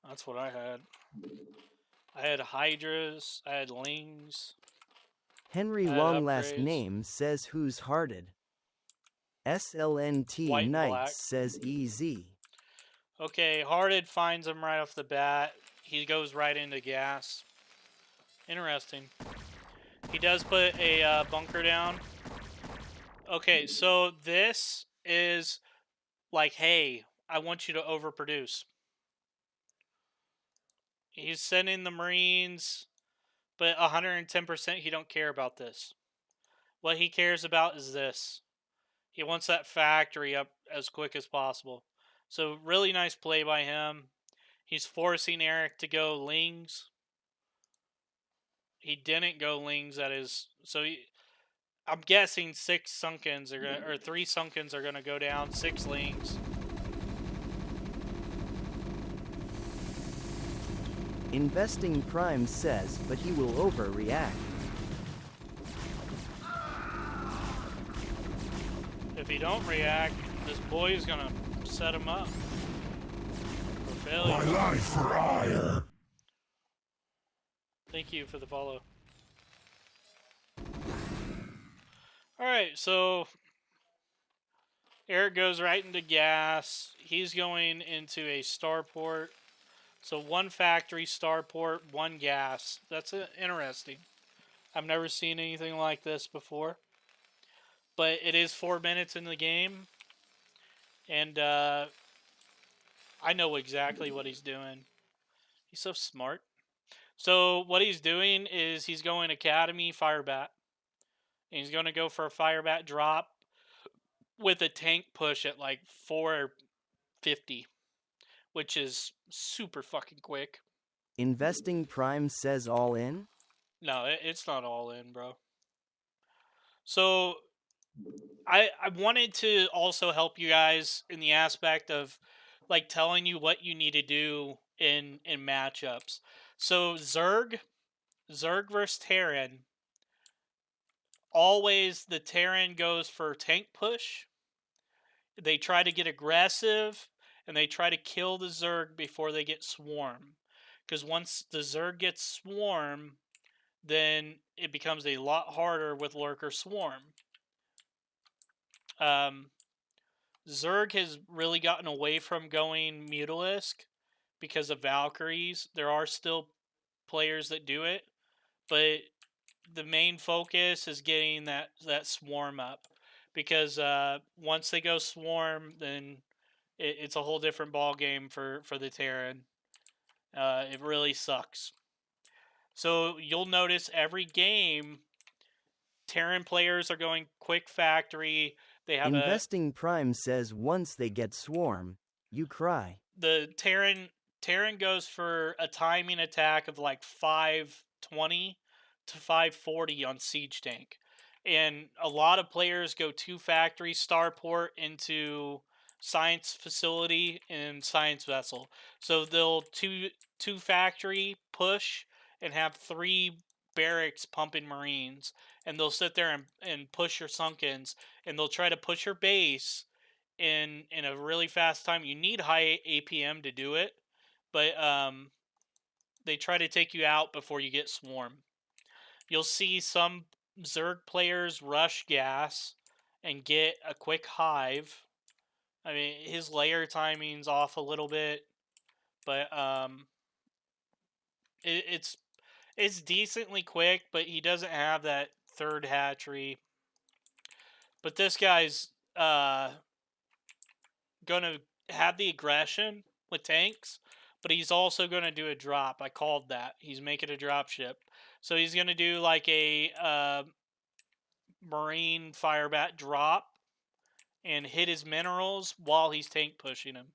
Speaker 1: That's what I had. I had Hydras. I had Lings.
Speaker 2: Henry Long last name says who's hearted. SLNT
Speaker 1: White and
Speaker 2: Knights
Speaker 1: black.
Speaker 2: says easy.
Speaker 1: Okay, Hearted finds him right off the bat. He goes right into gas. Interesting. He does put a bunker down. Okay, so this is like, hey, I want you to overproduce. He's sending the Marines, but 110% he don't care about this. What he cares about is this. He wants that factory up as quick as possible. So really nice play by him. He's forcing Eric to go Lings. He didn't go Lings at his... So I'm guessing 6 Sunkens are gonna, or 3 Sunkens are gonna go down, 6 Lings.
Speaker 2: Investing Prime says, but he will overreact.
Speaker 1: If he don't react, this boy is gonna set him up for failure.
Speaker 3: My life for ire.
Speaker 1: Thank you for the follow. Alright, so Eric goes right into gas. He's going into a starport. So 1 factory, starport, 1 gas. That's interesting. I've never seen anything like this before. But it is 4 minutes in the game. And I know exactly what he's doing. He's so smart. So what he's doing is he's going Academy Firebat. And he's going to go for a Firebat drop with a tank push at like 450, which is super fucking quick.
Speaker 2: Investing Prime says all in?
Speaker 1: No, it's not all in, bro. So I wanted to also help you guys in the aspect of like telling you what you need to do in matchups. So Zerg versus Terran. Always the Terran goes for tank push. They try to get aggressive and they try to kill the Zerg before they get swarm. Because once the Zerg gets swarm, then it becomes a lot harder with Lurker Swarm. Zerg has really gotten away from going Mutalisk because of Valkyries. There are still players that do it, but the main focus is getting that Swarm up. Because once they go Swarm, then it's a whole different ball game for the Terran. It really sucks. So you'll notice every game, Terran players are going quick factory. They have
Speaker 2: Investing Prime says once they get swarm, you cry.
Speaker 1: the Terran goes for a timing attack of like 520 to 540 on Siege Tank. And a lot of players go 2 factory starport into science facility and science vessel. So they'll two factory push and have 3 barracks pumping marines, and they'll sit there and push your Sunkens, and they'll try to push your base in a really fast time. You need high APM to do it, but they try to take you out before you get swarm. You'll see some Zerg players rush gas and get a quick hive. I mean, his layer timing's off a little bit, but it's decently quick, but he doesn't have that 3rd hatchery. But this guy's gonna have the aggression with tanks, but he's also gonna do a drop. I called that. He's making a drop ship. So he's gonna do like a Marine Firebat drop and hit his minerals while he's tank pushing him.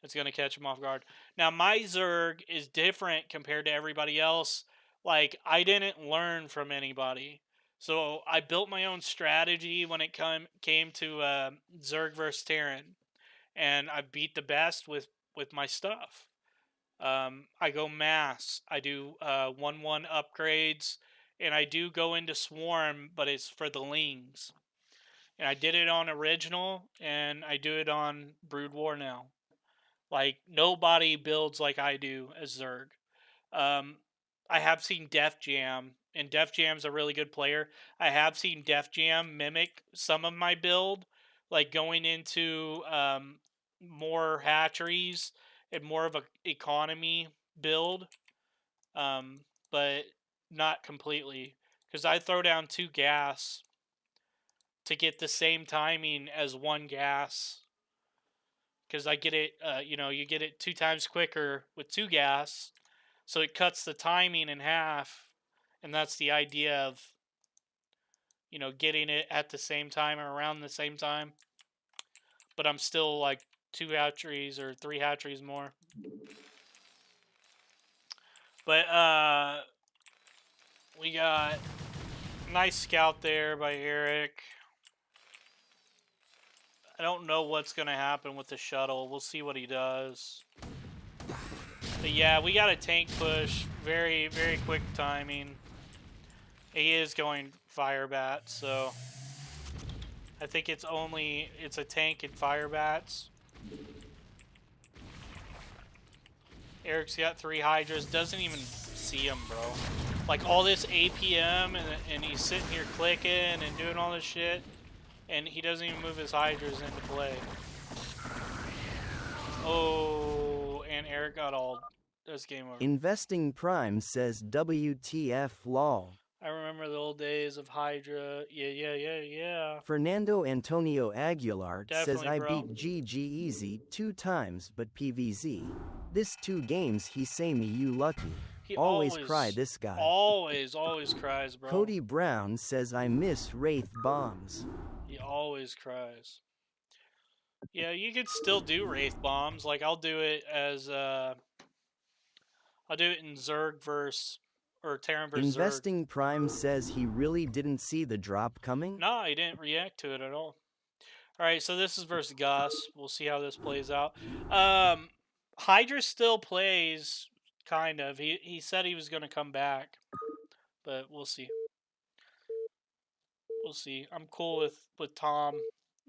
Speaker 1: It's going to catch him off guard. Now, my Zerg is different compared to everybody else. Like, I didn't learn from anybody. So, I built my own strategy when it came to Zerg versus Terran. And I beat the best with my stuff. I go mass. I do 1-1 upgrades. And I do go into Swarm, but it's for the Lings. And I did it on Original, and I do it on Brood War now. Like, nobody builds like I do as Zerg. I have seen Def Jam, and Def Jam's a really good player. I have seen Def Jam mimic some of my build, like going into more hatcheries and more of an economy build, but not completely. Because I throw down 2 gas to get the same timing as 1 gas. Because I get it, you get it 2 times quicker with 2 gas. So it cuts the timing in half. And that's the idea of, getting it at the same time or around the same time. But I'm still, like, 2 hatcheries or 3 hatcheries more. But we got a nice scout there by Eric. I don't know what's going to happen with the shuttle. We'll see what he does. But yeah, we got a tank push. Very, very quick timing. He is going fire bat, so I think it's a tank and fire bats. Eric's got 3 hydras. Doesn't even see him, bro. Like all this APM and he's sitting here clicking and doing all this shit, and he doesn't even move his hydras into play. Oh, and Eric got all. That's game over.
Speaker 2: Investing Prime says WTF lol.
Speaker 1: I remember the old days of Hydra. Yeah.
Speaker 2: Fernando Antonio Aguilar says
Speaker 1: Definitely,
Speaker 2: I
Speaker 1: bro.
Speaker 2: beat GG easy 2 times but PVZ. This 2 games he say me you lucky.
Speaker 1: He
Speaker 2: always cry this guy.
Speaker 1: Always cries, bro.
Speaker 2: Cody Brown says I miss Wraith bombs.
Speaker 1: He always cries. Yeah, you could still do Wraith bombs. Like I'll do it as I'll do it in Zerg verse or Terran versus
Speaker 2: Investing Prime says he really didn't see the drop coming.
Speaker 1: No, he didn't react to it at all. Alright, so this is versus Gus. We'll see how this plays out. Hydra still plays, kind of. He said he was going to come back, but we'll see. We'll see. I'm cool with Tom.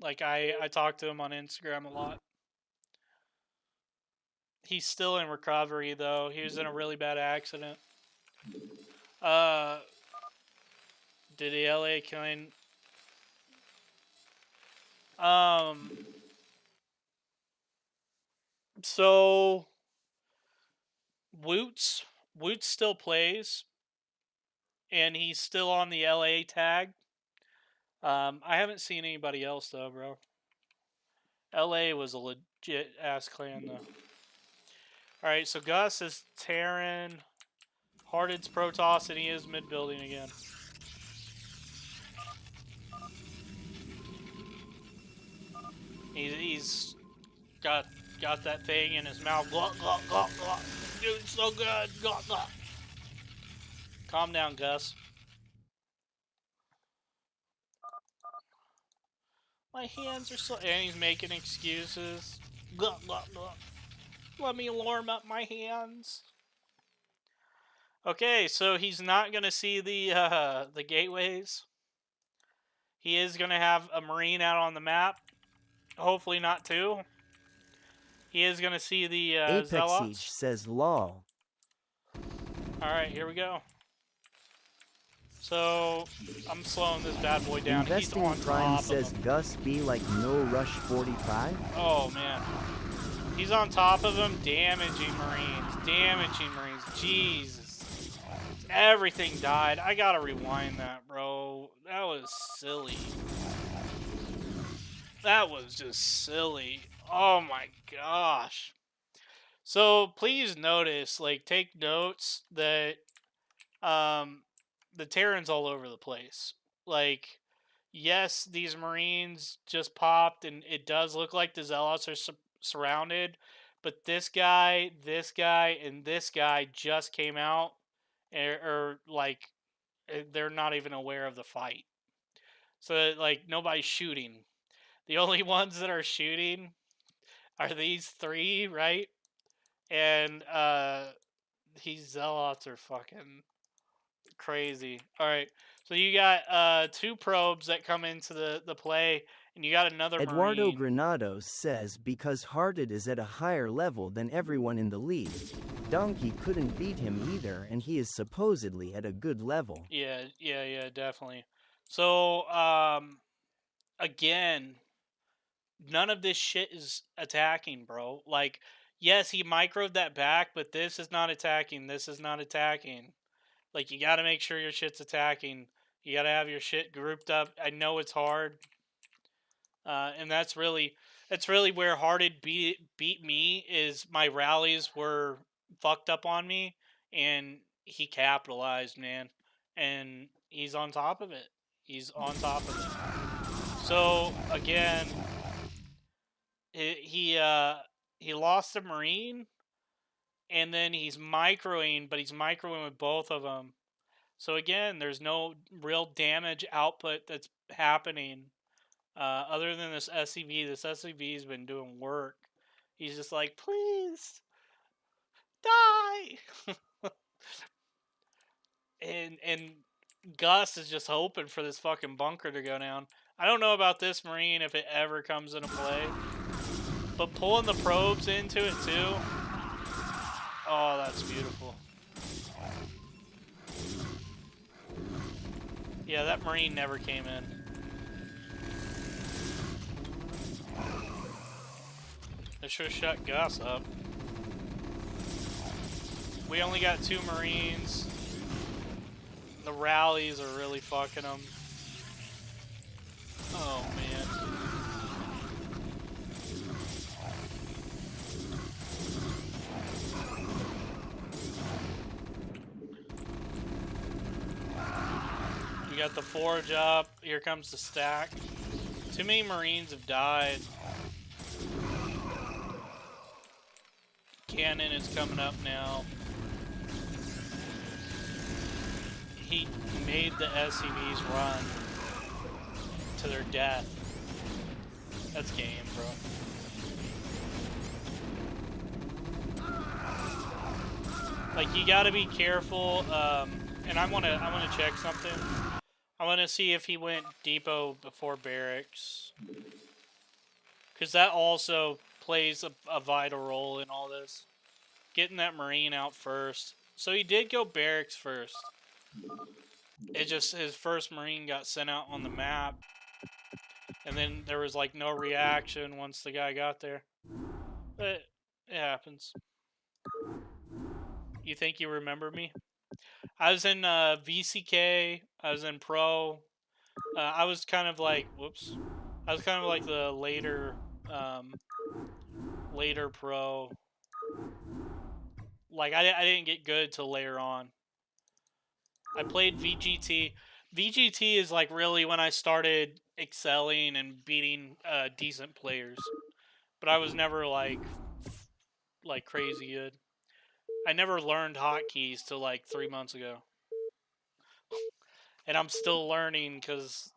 Speaker 1: Like, I talk to him on Instagram a lot. He's still in recovery, though. He was in a really bad accident. Did the LA kind... So... Woots still plays. And he's still on the LA tag. I haven't seen anybody else, though, bro. LA was a legit ass clan, though. Alright, so Gus is Terran. Hearted's Protoss, and he is mid-building again. He's got that thing in his mouth. Glug, glug, glug, glug. Dude, so good. Glug, glug. Calm down, Gus. My hands are so... And he's making excuses. Glug, glug, glug. Let me warm up my hands. Okay, so he's not going to see the gateways. He is going to have a Marine out on the map. Hopefully not 2. He is going to see the
Speaker 2: Apex
Speaker 1: Zealots.
Speaker 2: Siege says lol.
Speaker 1: Alright, here we go. So, I'm slowing this bad boy down.
Speaker 2: Investing
Speaker 1: He's on
Speaker 2: Prime
Speaker 1: top
Speaker 2: says
Speaker 1: of him.
Speaker 2: Gus be like no rush 45.
Speaker 1: Oh, man. He's on top of him, damaging Marines. Damaging Marines. Jesus. Everything died. I gotta rewind that, bro. That was silly. That was just silly. Oh my gosh. So please notice, like, take notes that the Terran's all over the place. Like, yes, these Marines just popped, and it does look like the Zealots are surrounded, but this guy, and this guy just came out, or like, they're not even aware of the fight. So, like, nobody's shooting. The only ones that are shooting are these 3, right? And these Zealots are fucking crazy. Alright, so you got 2 probes that come into the play, and you got another
Speaker 2: Eduardo
Speaker 1: Marine.
Speaker 2: Granados says because Hearted is at a higher level than everyone in the league. Donkey couldn't beat him either, and he is supposedly at a good level.
Speaker 1: Yeah, definitely. So, again, none of this shit is attacking, bro. Like, yes, he microed that back, but this is not attacking. This is not attacking. Like, you gotta make sure your shit's attacking. You gotta have your shit grouped up. I know it's hard. And that's really where Hearted beat me, is my rallies were fucked up on me, and he capitalized, man. And he's on top of it. He's on top of it. So, again, he lost a Marine, and then he's microing, but he's microing with both of them. So again, there's no real damage output that's happening other than this SCV. This SCV's been doing work. He's just like, please die, and Gus is just hoping for this fucking bunker to go down. I don't know about this Marine if it ever comes into play, but pulling the probes into it too. Oh, that's beautiful. Yeah, that Marine never came in. They should have shut Gus up. We only got 2 Marines. The rallies are really fucking them. Oh, man. We got the forge up. Here comes the stack. Too many Marines have died. Cannon is coming up now. He made the SCVs run to their death. That's game, bro. Like, you gotta be careful. And I wanna check something. I wanna see if he went depot before barracks, because that also plays a vital role in all this. Getting that Marine out first. So he did go barracks first. It just, his first Marine got sent out on the map, and then there was like no reaction once the guy got there. But it happens. You think you remember me? I was in VCK. I was in Pro. I was kind of like, whoops. I was kind of like the later Pro. Like, I didn't get good till later on. I played VGT. VGT is like really when I started excelling and beating decent players. But I was never like crazy good. I never learned hotkeys till like 3 months ago. And I'm still learning because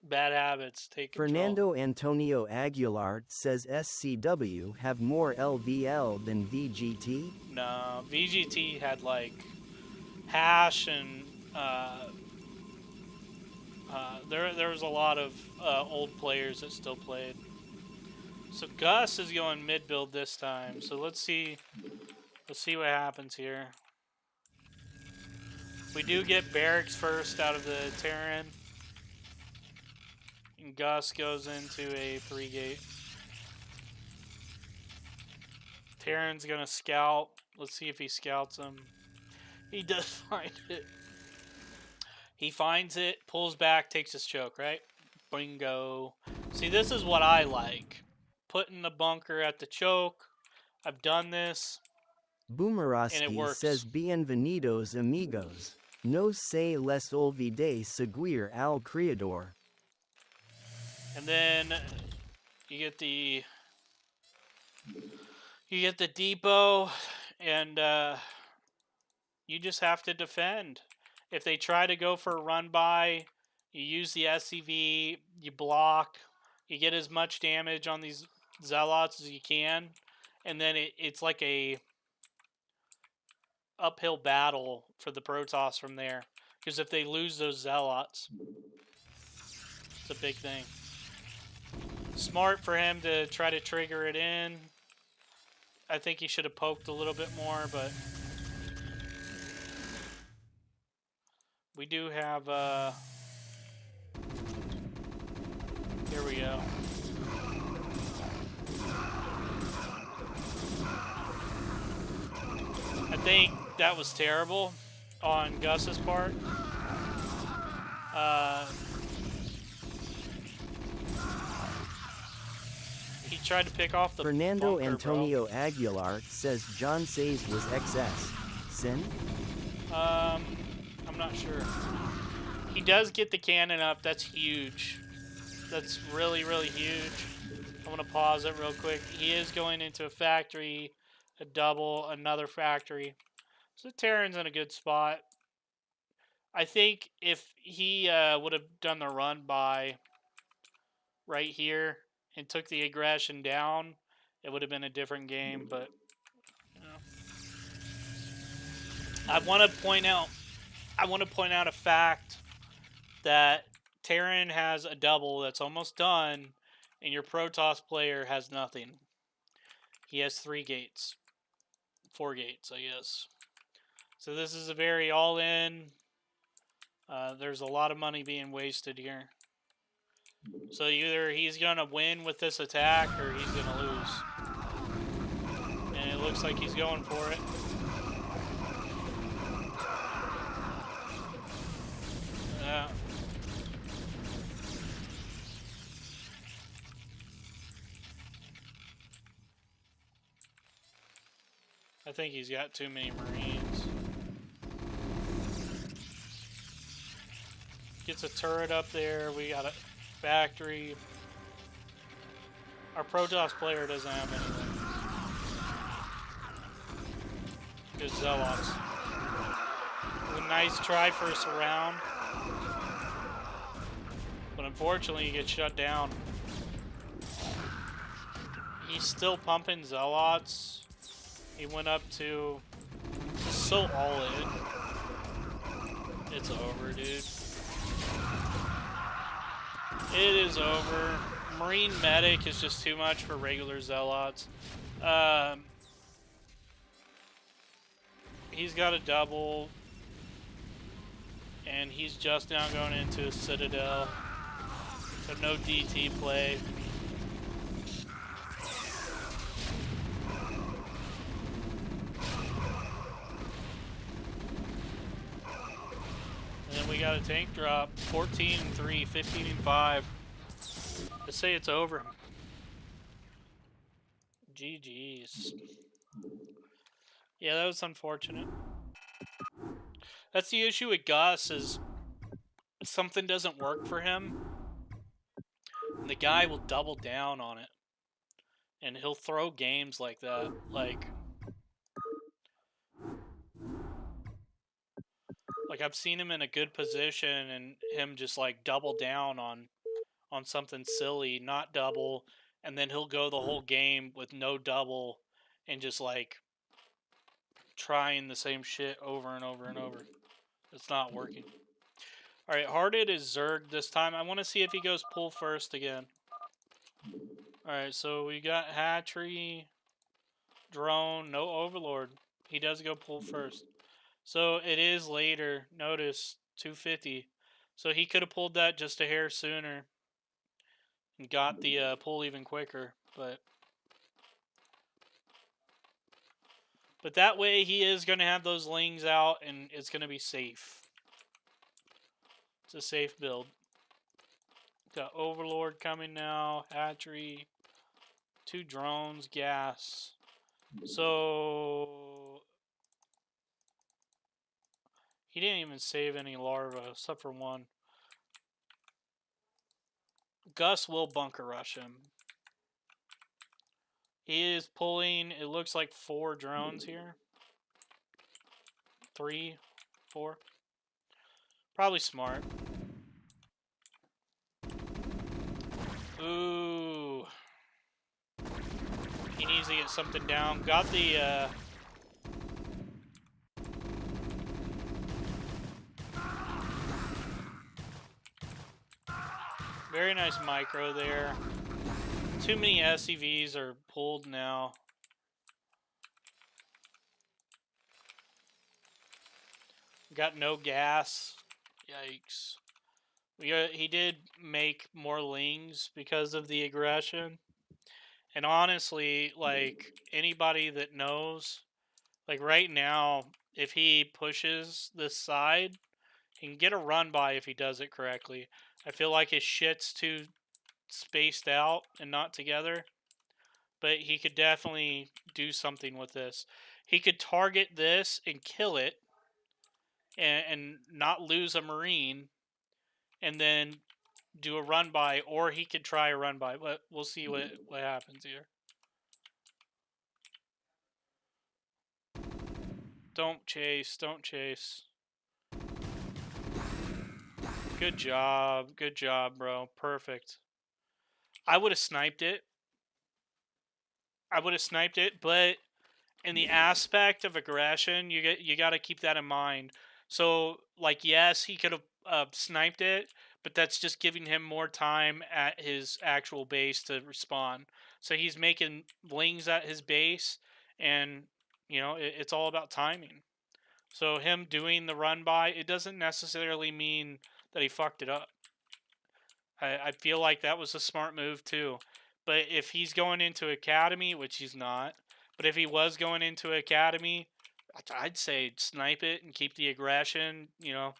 Speaker 1: bad habits take control.
Speaker 2: Fernando Antonio Aguilar says SCW have more LVL than VGT?
Speaker 1: No, VGT had like hash and there was a lot of old players that still played. So Gus is going mid build this time. So let's see what happens here. We do get barracks first out of the Terran. And Gus goes into a 3-gate. Terran's gonna scout. Let's see if he scouts him. He does find it. He finds it, pulls back, takes his choke, right? Bingo. See, this is what I like. Putting the bunker at the choke. I've done this.
Speaker 2: Boomerowski says bienvenidos amigos. No se les olvide seguir al creador.
Speaker 1: And then you get the depot, and you just have to defend. If they try to go for a run by, you use the SCV, you block, you get as much damage on these zealots as you can, and then it's like a uphill battle for the Protoss from there. Because if they lose those zealots, it's a big thing. Smart for him to try to trigger it in. I think he should have poked a little bit more, but we do have here we go. I think that was terrible on Gus's part. He tried to pick off the
Speaker 2: Fernando
Speaker 1: bunker,
Speaker 2: Antonio Aguilar says John Says was XS. Sin?
Speaker 1: I'm not sure. He does get the cannon up. That's huge. That's really, really huge. I'm going to pause it real quick. He is going into a factory, a double, another factory. So Terran's in a good spot. I think if he would have done the run by right here and took the aggression down, it would have been a different game. But you know. I want to point out a fact that Terran has a double that's almost done, and your Protoss player has nothing. He has 3 gates. 4 gates, I guess. So this is a very all-in. There's a lot of money being wasted here. So either he's going to win with this attack or he's going to lose. And it looks like he's going for it. I think he's got too many Marines. Gets a turret up there. We got a factory. Our Protoss player doesn't have anything. Good Zealots. A nice try for a surround. But unfortunately, he gets shut down. He's still pumping Zealots. He went up to so all in. It's over, dude. It is over. Marine Medic is just too much for regular Zealots. He's got a double. And he's just now going into a Citadel. So no DT play. And then we got a tank drop. 14-3, 15-5. Let's say it's over. GG's. Yeah, that was unfortunate. That's the issue with Gus, is something doesn't work for him, and the guy will double down on it. And he'll throw games like that. Like I've seen him in a good position and him just like double down on something silly, not double, and then he'll go the whole game with no double and just like trying the same shit over and over and over. It's not working. Alright, Hearted is Zerg this time. I want to see if he goes pull first again. Alright, so we got Hatchery, Drone, no Overlord. He does go pull first. So it is later. Notice 250. So he could have pulled that just a hair sooner and got the pull even quicker. But that way he is going to have those lings out and it's going to be safe. It's a safe build. Got Overlord coming now. Hatchery. 2 drones. Gas. So he didn't even save any larvae except for 1. Gus will bunker rush him. He is pulling, it looks like 4 drones here. 3, 4. Probably smart. Ooh. He needs to get something down. Got the, very nice micro there. Too many SCVs are pulled now. Got no gas. Yikes. He did make more lings because of the aggression. And honestly, like, anybody that knows, like right now, if he pushes this side, he can get a run by if he does it correctly. I feel like his shit's too spaced out and not together. But he could definitely do something with this. He could target this and kill it and not lose a Marine. And then do a run by, or he could try a run by. But we'll see what happens here. Don't chase. Don't chase. Good job. Good job, bro. Perfect. I would have sniped it. But in the aspect of aggression, you got to keep that in mind. So, like, yes, he could have sniped it, but that's just giving him more time at his actual base to respawn. So he's making lings at his base, and you know it's all about timing. So him doing the run by, it doesn't necessarily mean that he fucked it up. I feel like that was a smart move too. But if he's going into academy, which he's not, but if he was going into academy, I'd say snipe it and keep the aggression. You know,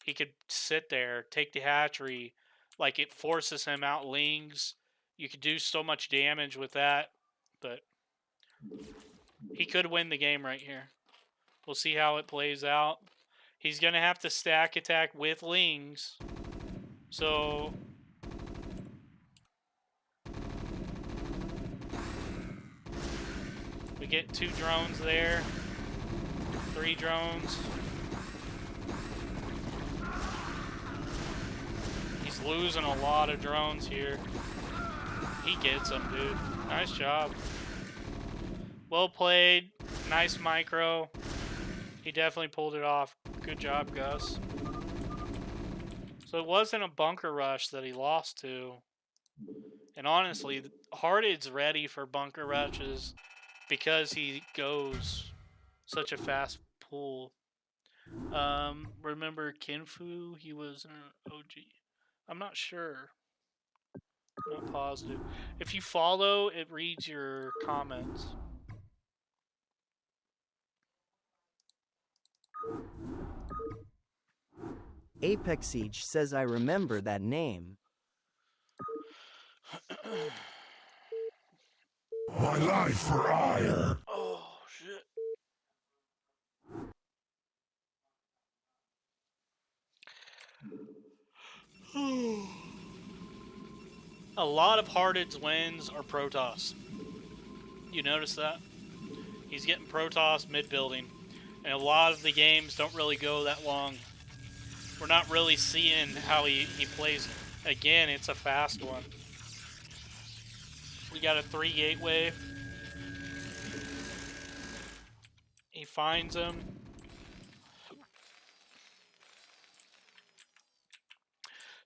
Speaker 1: he could sit there, take the hatchery, like it forces him out lings. You could do so much damage with that, but he could win the game right here. We'll see how it plays out. He's gonna have to stack attack with lings, so. We get 2 drones there. 3 drones. He's losing a lot of drones here. He gets them, dude. Nice job. Well played. Nice micro. He definitely pulled it off. Good job, Gus. So it wasn't a bunker rush that he lost to. And honestly, Hearted's ready for bunker rushes because he goes such a fast pull. Remember Kinfu? He was an OG. I'm not sure. Not positive. If you follow, it reads your comments.
Speaker 2: Apex Siege says I remember that name.
Speaker 3: My life for ire.
Speaker 1: Oh, shit. A lot of Hearted's wins are Protoss. You notice that? He's getting Protoss mid-building. And a lot of the games don't really go that long. We're not really seeing how he plays. Again, it's a fast one. We got a 3 gateway. He finds him.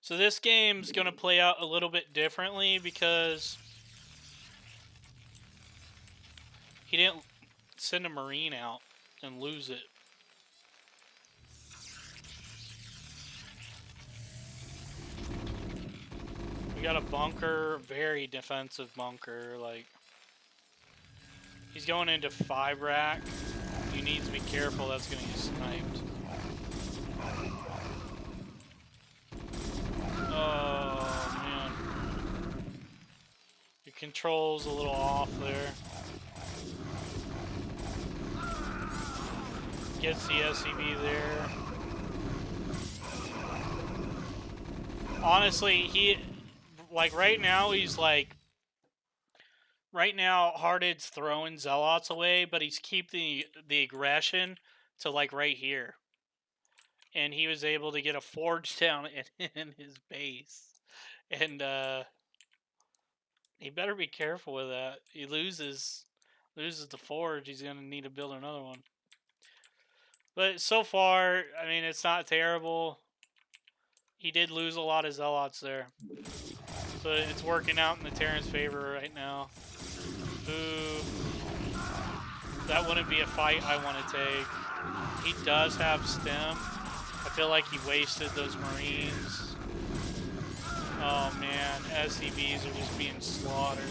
Speaker 1: So this game's going to play out a little bit differently because he didn't send a Marine out and lose it. We got a bunker, very defensive bunker. Like, he's going into 5 rack. You need to be careful. That's going to get sniped. Oh man, your control's a little off there. Gets the SCV there. Honestly, right now, Hearted's throwing Zealots away, but he's keeping the aggression to, like, right here. And he was able to get a forge down in his base. And, he better be careful with that. He loses the forge, he's going to need to build another one. But so far, I mean, it's not terrible. He did lose a lot of Zealots there. So it's working out in the Terran's favor right now. Ooh. That wouldn't be a fight I want to take. He does have stem. I feel like he wasted those Marines. Oh man, SCVs are just being slaughtered.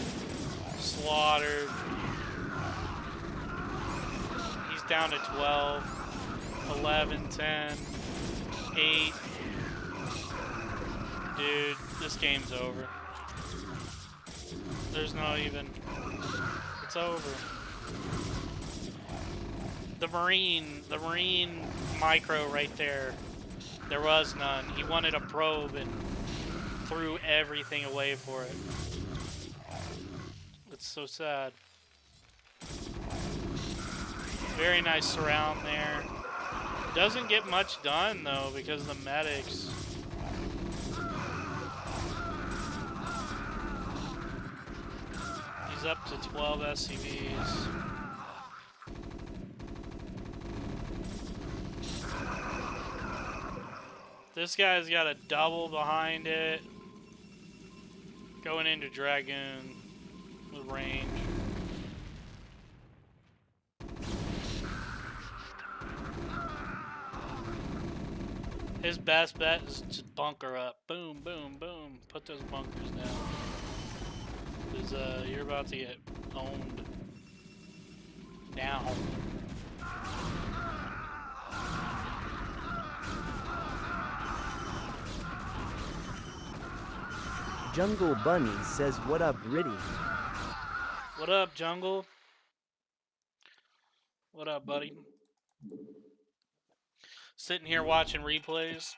Speaker 1: Slaughtered. He's down to 12, 11, 10, 8. Dude, this game's over. There's not even... It's over. The Marine micro right there. There was none. He wanted a probe and threw everything away for it. It's so sad. Very nice surround there. Doesn't get much done though because of the medics. He's up to 12 SCVs. This guy's got a double behind it. Going into Dragoon with range. His best bet is to bunker up. Boom, boom, boom. Put those bunkers down. Because you're about to get owned. Now.
Speaker 2: Jungle Bunny says, "What up, Riddy?"
Speaker 1: What up, Jungle? What up, buddy? Sitting here watching replays.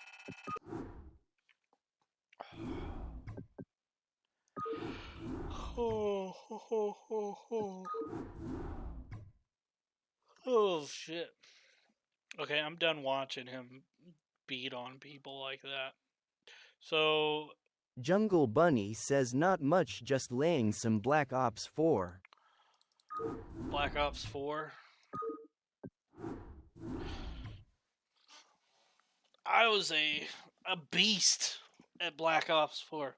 Speaker 1: Oh, oh, shit. Okay, I'm done watching him beat on people like that. So,
Speaker 2: Jungle Bunny says, "Not much, just laying some Black Ops 4.
Speaker 1: Black Ops 4. I was a beast at Black Ops 4.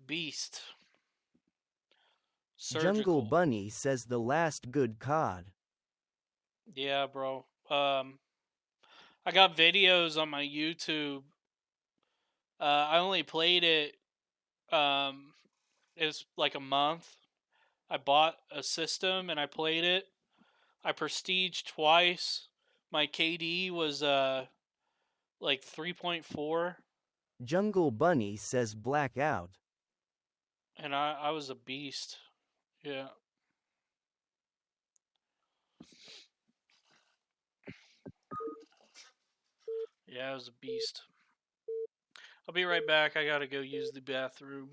Speaker 1: Beast. Surgical.
Speaker 2: Jungle Bunny says, "The last good COD."
Speaker 1: Yeah, bro. I got videos on my YouTube. I only played it. It's like a month. I bought a system and I played it. I prestiged twice. My KD was like 3.4.
Speaker 2: Jungle Bunny says, "Blackout."
Speaker 1: And I was a beast. Yeah. Yeah, I was a beast. I'll be right back. I gotta go use the bathroom.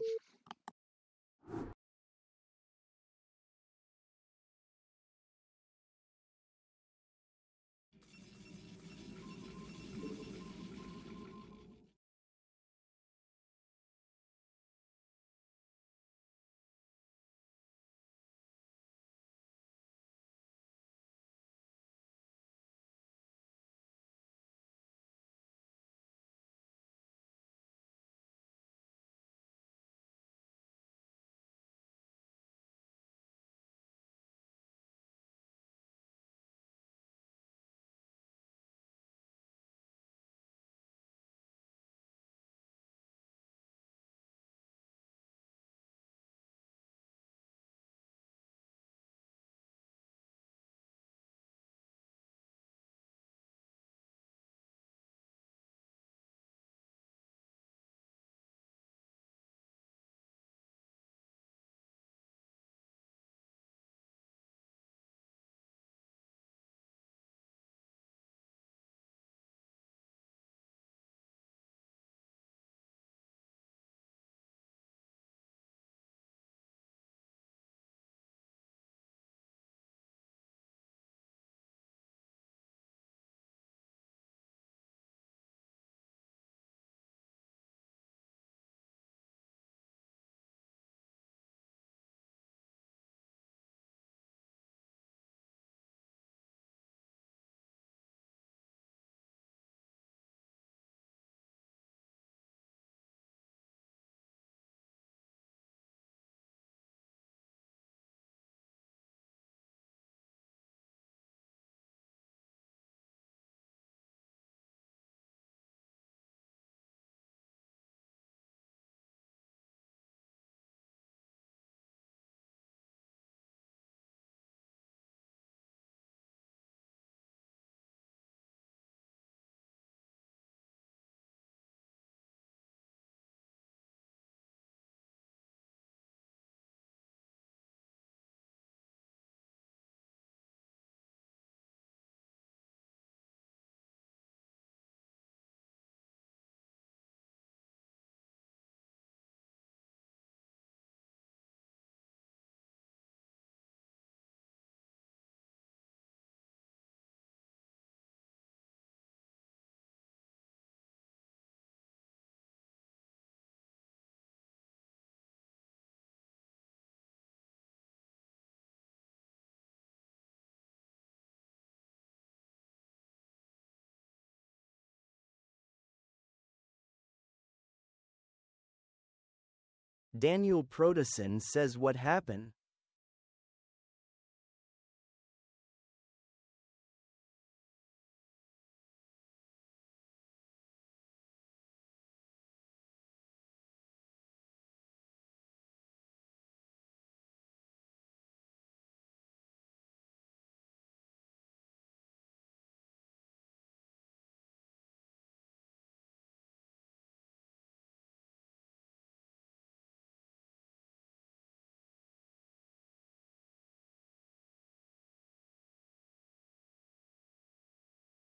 Speaker 2: Daniel Proteson says what happened?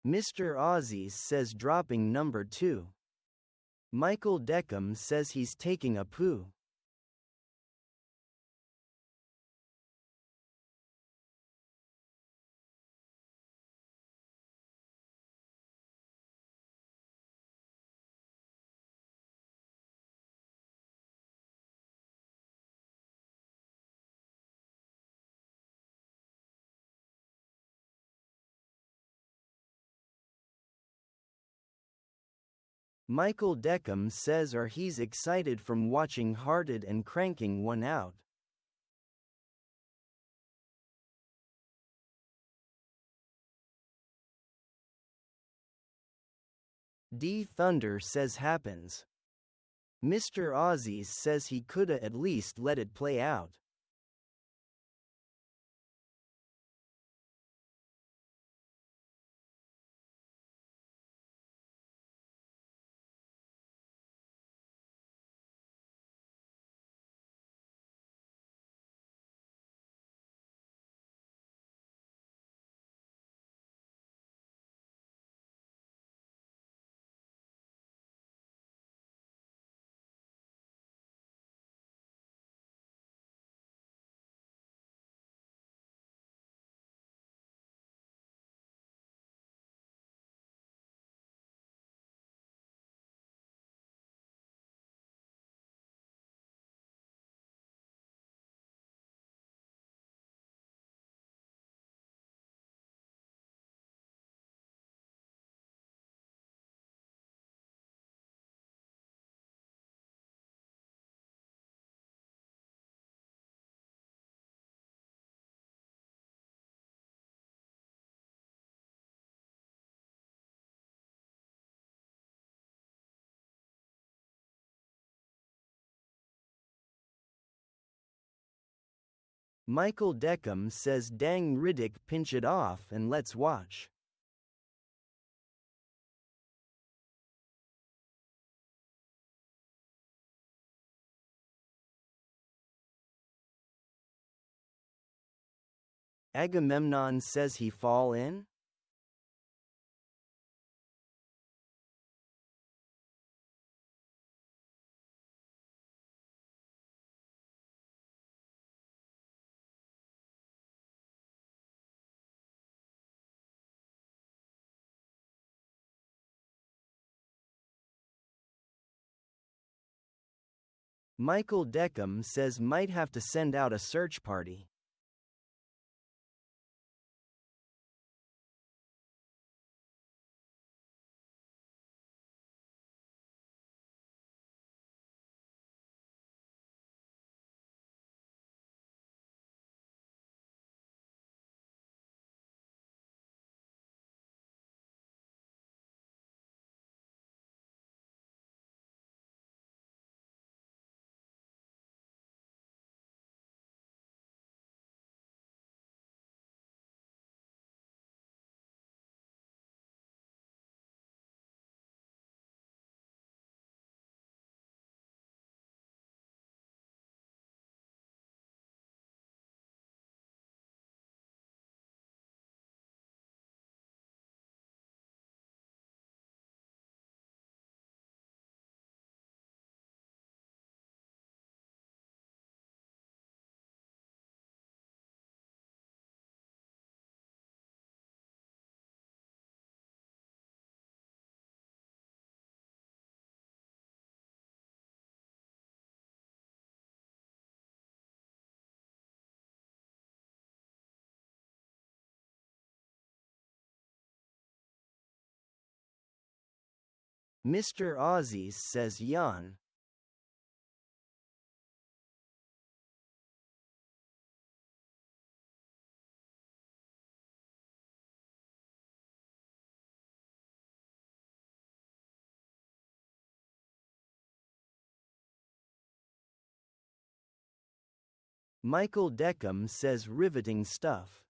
Speaker 2: Mr. Aussies says dropping number 2. Michael Deckham says he's taking a poo. Michael Deckham says he's excited from watching Hearted and cranking one out. D Thunder says happens. Mr. Aussies says he coulda at least let it play out. Michael Deckham says dang Riddick, pinch it off and let's watch. Agamemnon says he fall in? Michael Deckham says might have to send out a search party. Mr. Aussies says yawn. Michael Deckham says riveting stuff.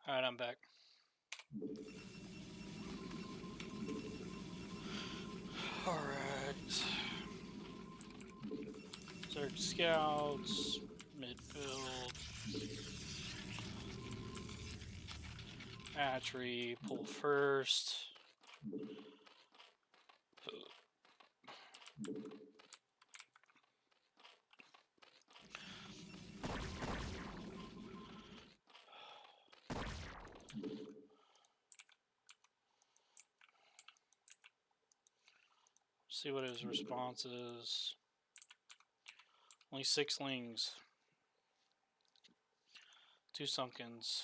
Speaker 1: Alright, I'm back. Alright. Search scouts, mid-build. Hatchery, pull first. See what his response is. Only 6 lings. 2 sunkens.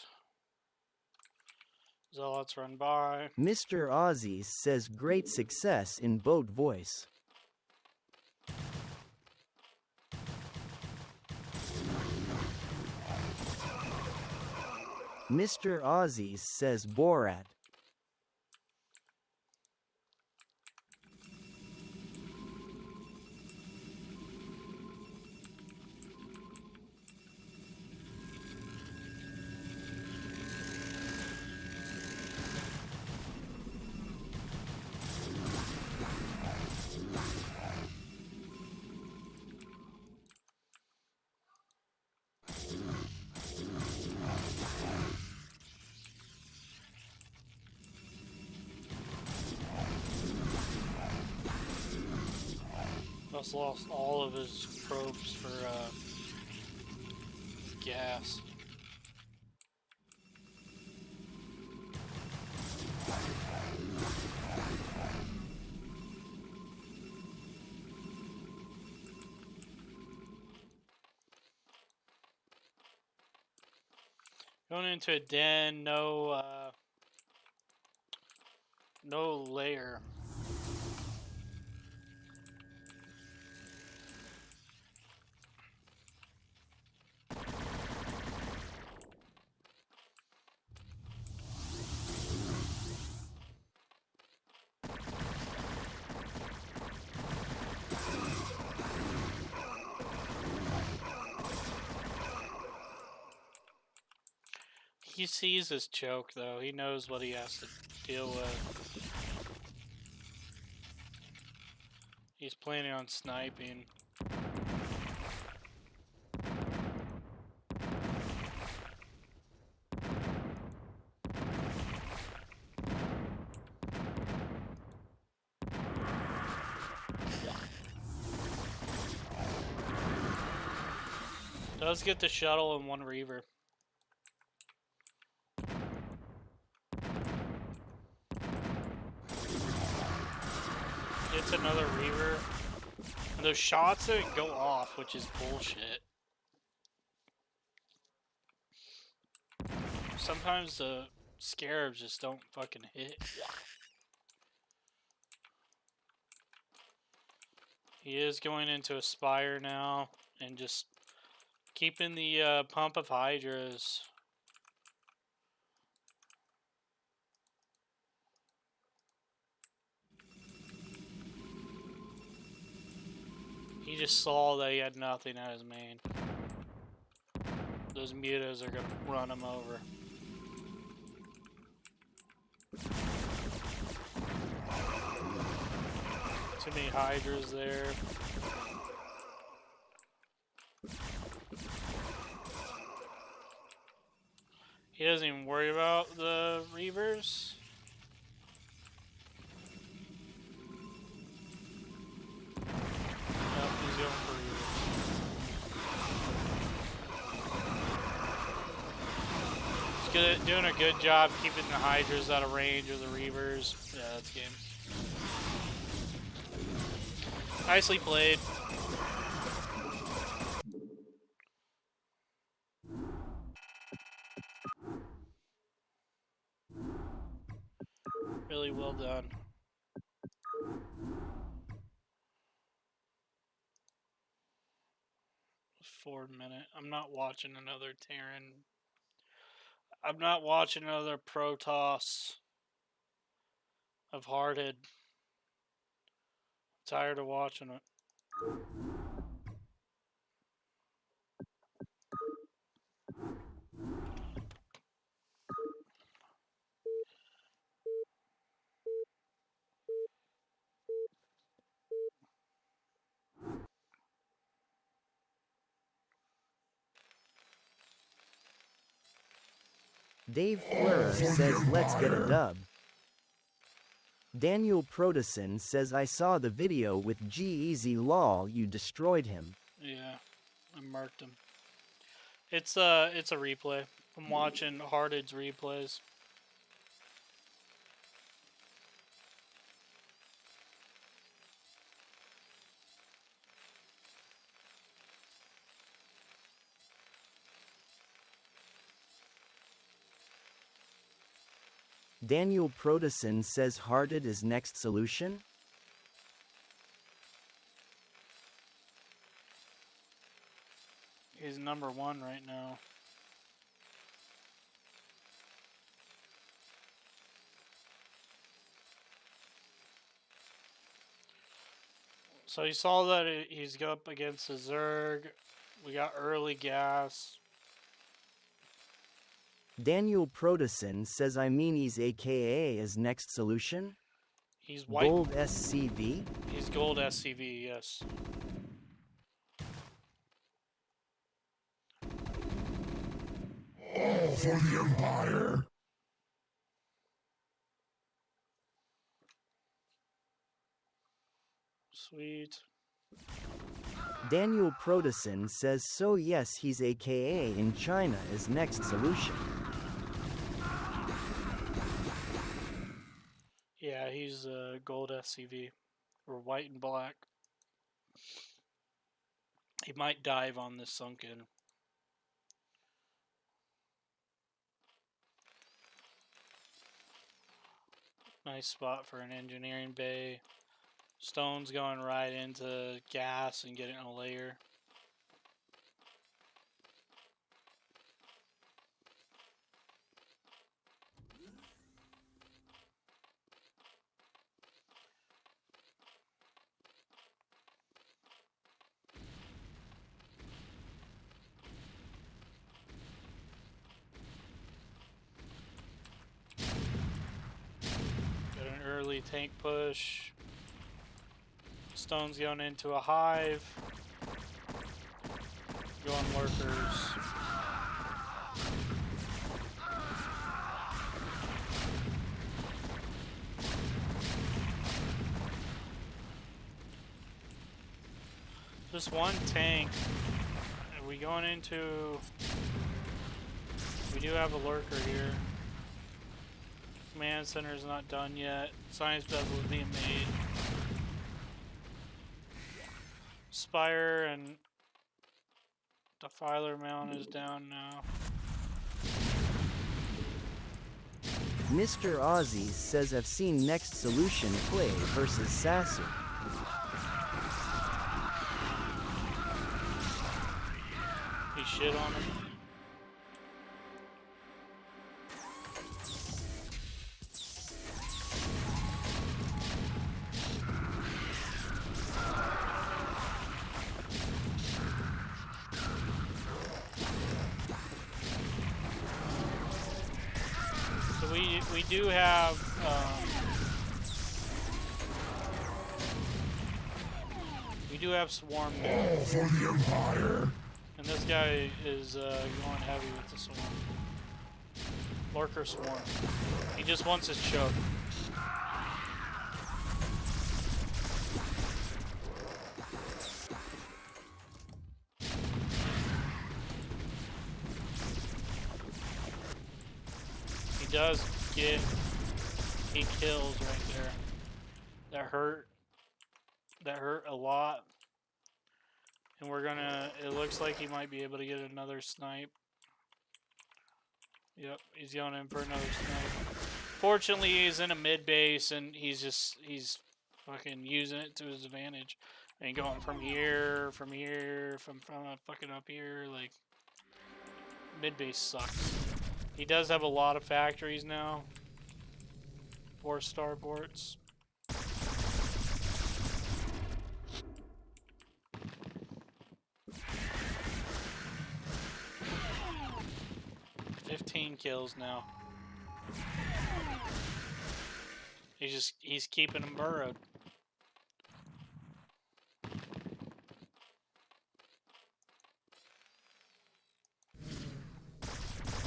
Speaker 1: Zealots run by.
Speaker 2: Mr. Ozzy says great success in boat voice. Mr. Ozzy says Borat.
Speaker 1: Just lost all of his probes for gas. Going into a den, no lair. He sees his choke, though. He knows what he has to deal with. He's planning on sniping. Does get the shuttle and 1 reaver. Gets another reaver. And those shots didn't go off, which is bullshit. Sometimes the scarabs just don't fucking hit. He is going into a spire now and just keeping the pump of hydras. He just saw that he had nothing at his main. Those mutas are gonna run him over. Too many hydras there. He doesn't even worry about the Reavers. Nope, he's going for Reavers. He's good at doing a good job keeping the Hydras out of range of the Reavers. Yeah, that's game. Nicely played. Really well done. 4 minute. I'm not watching another Terran. I'm not watching another Protoss of Hearted. Tired of watching it.
Speaker 2: Dave Fleur says let's get a dub. Daniel Proteson says I saw the video with G-Eazy lol, you destroyed him.
Speaker 1: Yeah, I marked him. It's a replay. I'm watching Hearted's replays.
Speaker 2: Daniel Proteson says Hearted is next solution?
Speaker 1: He's #1 right now. So you saw that he's up against the Zerg. We got early gas.
Speaker 2: Daniel Proteson says I mean he's AKA as next solution?
Speaker 1: He's white.
Speaker 2: Gold SCV?
Speaker 1: He's gold SCV, yes.
Speaker 3: All for the Empire.
Speaker 1: Sweet.
Speaker 2: Daniel Proteson says so yes he's AKA in China as next solution.
Speaker 1: Yeah, he's gold SCV. Or white and black. He might dive on this sunken. Nice spot for an engineering bay. Stone's going right into gas and getting a layer. Got an early tank push. Stone's going into a hive. Going lurkers. Just one tank. Are we going into... We do have a lurker here. Command center is not done yet. Science bezel is being made. Spire and Defiler Mount is down now.
Speaker 2: Mr. Ozzy says I've seen next solution play versus Sasser.
Speaker 1: He shit on him. We do have swarm there.
Speaker 3: All for the Empire.
Speaker 1: And this guy is going heavy with the swarm. Lurker Swarm. He just wants his choke. He does get... He kills right there. That hurt. That hurt a lot. And we're gonna... It looks like he might be able to get another snipe. Yep, he's going in for another snipe. Fortunately, he's in a mid base and he's fucking using it to his advantage. And going from fucking up here, like, mid base sucks. He does have a lot of factories now. 4 starports. Kills now. He's keeping them burrowed.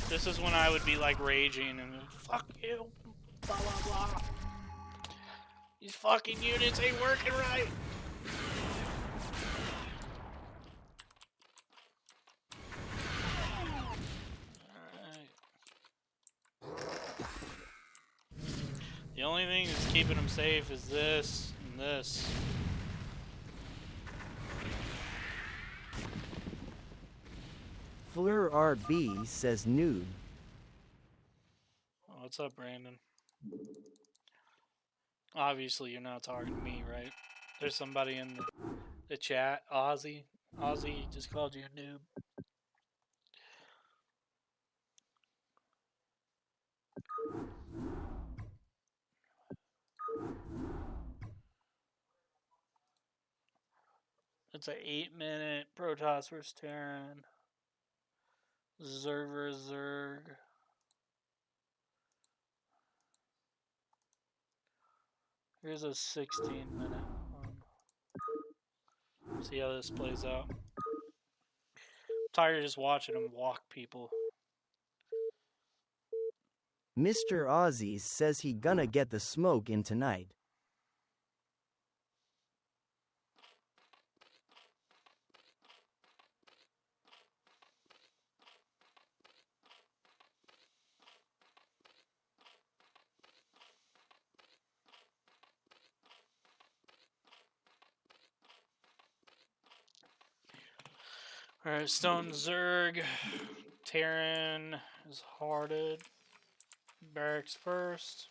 Speaker 1: This is when I would be like raging and fuck you, blah blah blah. These fucking units ain't working right. The only thing that's keeping them safe is this and this.
Speaker 2: Fleur RB says nude.
Speaker 1: Oh, what's up, Brandon? Obviously, you're not talking to me, right? There's somebody in the chat. Ozzy. Ozzy just called you a noob. It's an 8-minute Protoss vs. Terran. Zerg vs. Zerg. Here's a 16-minute one. See how this plays out. I'm tired of just watching them walk people.
Speaker 2: Mr. Ozzy says he gonna get the smoke in tonight.
Speaker 1: Alright, Stone Zerg. Terran is hearted. Barracks first.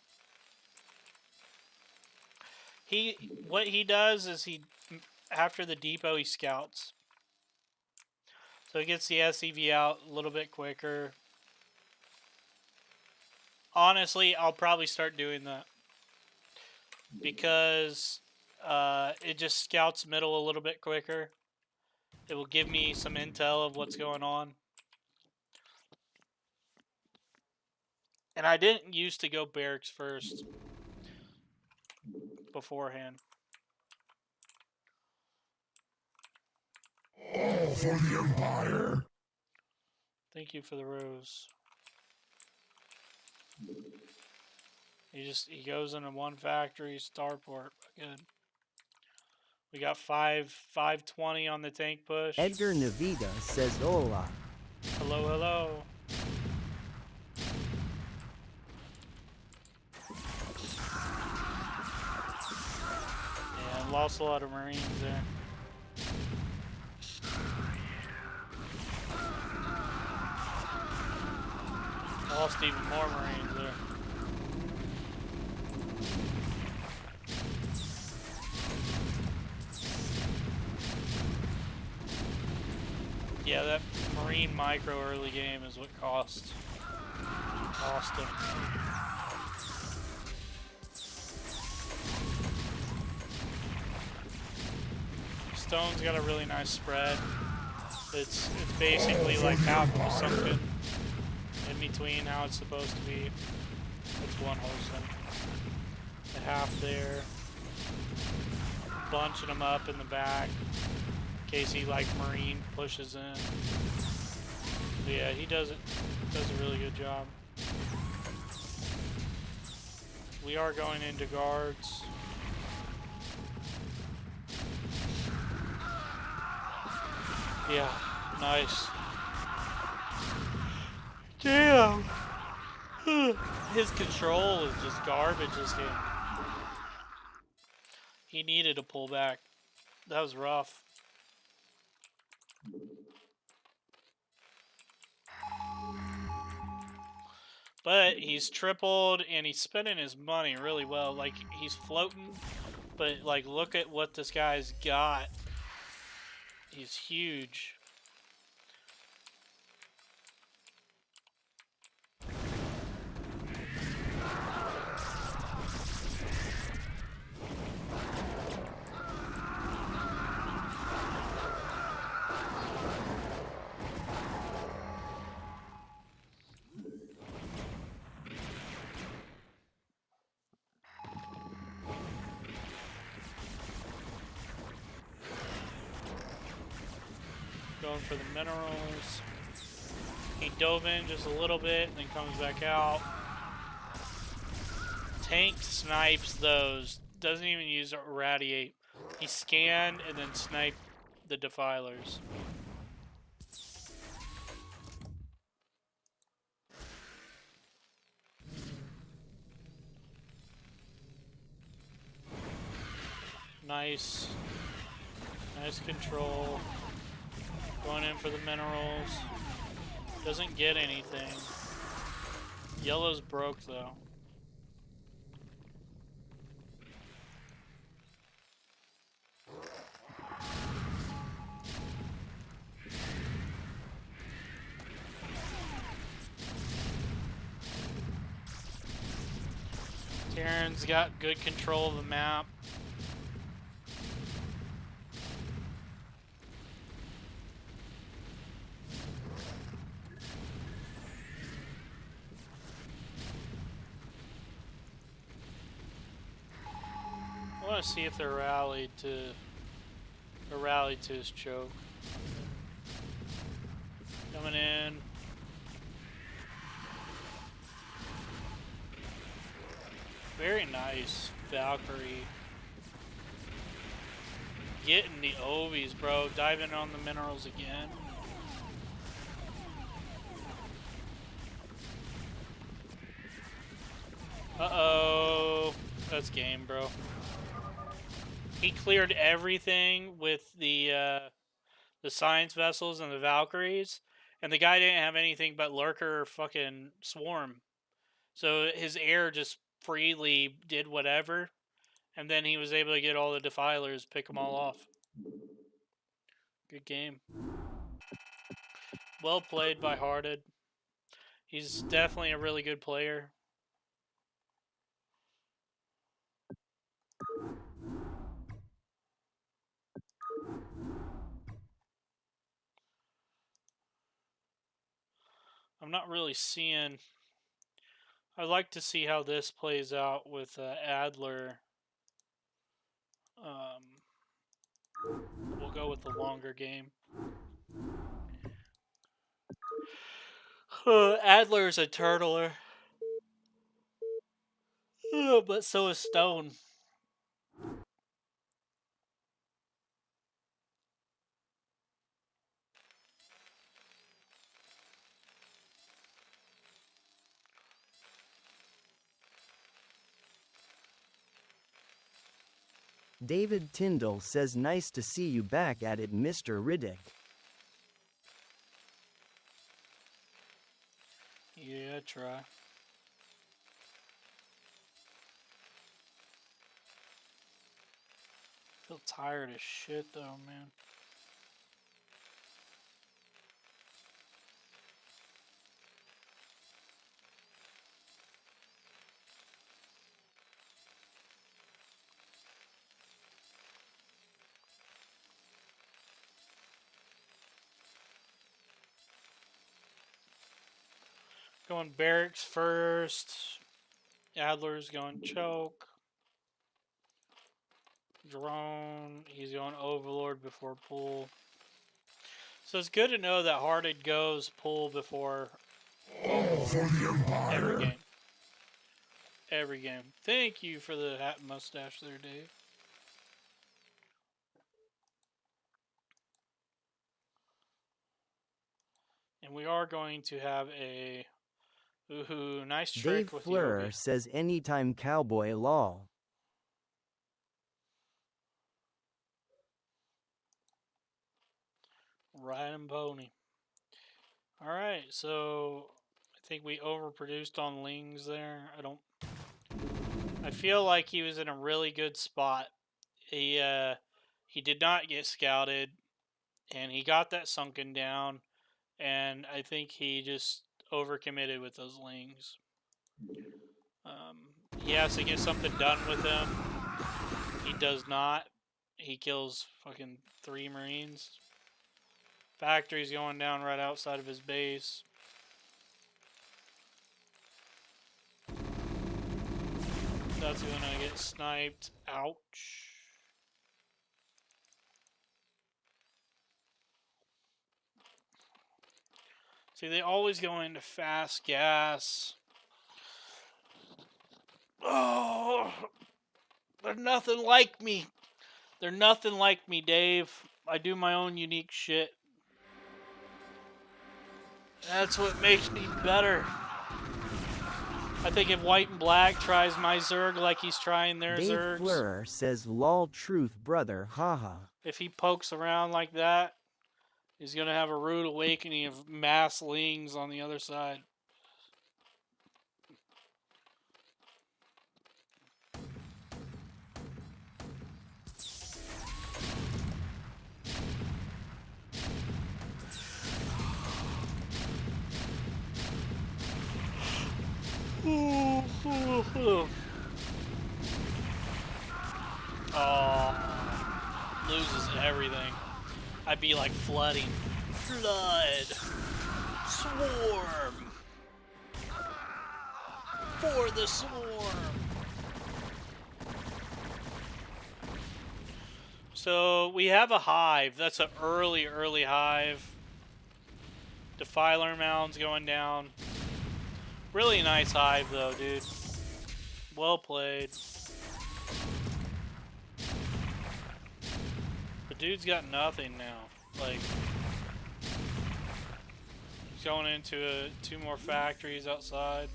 Speaker 1: What he does is after the depot he scouts. So he gets the SCV out a little bit quicker. Honestly, I'll probably start doing that. Because it just scouts middle a little bit quicker. It will give me some intel of what's going on. And I didn't used to go barracks first beforehand.
Speaker 3: All for the Empire.
Speaker 1: Thank you for the rose. He goes into one factory, starport. Good. We got 520 on the tank push.
Speaker 2: Edgar Navida says hola.
Speaker 1: Hello, hello. Yeah, lost a lot of Marines there. Lost even more Marines there. Yeah, that Marine micro early game is what cost him. Stone's got a really nice spread. It's basically like half of a sunken in between how it's supposed to be. It's one whole sun. The half there. Bunching them up in the back. In case he, like, Marine pushes in. But yeah, he does a really good job. We are going into guards. Yeah, nice. Damn. His control is just garbage this game. He needed a pullback. That was rough. But he's tripled and he's spending his money really well. Like, he's floating, but like, look at what this guy's got. He's huge. Going for the minerals. He dove in just a little bit and then comes back out. Tank snipes those. Doesn't even use irradiate. He scanned and then sniped the defilers. Nice. Nice control. Going in for the minerals. Doesn't get anything. Yellow's broke though. Terran's got good control of the map. I want to see if they're rallied to his choke. Coming in. Very nice, Valkyrie. Getting the Ovies, bro. Diving on the minerals again. Uh-oh. That's game, bro. He cleared everything with the science vessels and the Valkyries, and the guy didn't have anything but lurker fucking swarm. So his air just freely did whatever, and then he was able to get all the defilers, pick them all off. Good game. Well played by Hearted. He's definitely a really good player. I'm not really seeing... I'd like to see how this plays out with Adler. We'll go with the longer game. Adler's a turtler. But so is Stone.
Speaker 2: David Tyndall says nice to see you back at it, Mr. Riddick.
Speaker 1: Yeah, try. Feel tired as shit though, man. Going barracks first. Adler's going choke. Drone. He's going overlord before pull. So it's good to know that Hearted goes pull before
Speaker 3: All for the Empire.
Speaker 1: every game. Every game. Thank you for the hat and mustache there, Dave. And we are going to have a ooh, nice trick
Speaker 2: Dave
Speaker 1: with
Speaker 2: Fleurer
Speaker 1: Yogi.
Speaker 2: says anytime cowboy lol.
Speaker 1: Riding pony. Alright, so I think we overproduced on Lings there. I feel like he was in a really good spot. He did not get scouted, and he got that sunken down, and I think he just overcommitted with those Lings. He has to get something done with him. He does not. He kills fucking 3 Marines. Factory's going down right outside of his base. That's gonna get sniped. Ouch. See, they always go into fast gas. Oh, they're nothing like me. They're nothing like me, Dave. I do my own unique shit. That's what makes me better. I think if White and Black tries my Zerg like he's trying their
Speaker 2: Dave
Speaker 1: Zergs,
Speaker 2: Fleurer says lol truth brother haha.
Speaker 1: if he pokes around like that, he's going to have a rude awakening of mass Lings on the other side. Oh, loses everything. I'd be like flooding. Flood. Swarm. For the swarm. So we have a hive. That's an early hive. Defiler mound's going down. Really nice hive though, dude. Well played. The dude's got nothing now. Like, he's going into 2 more factories outside.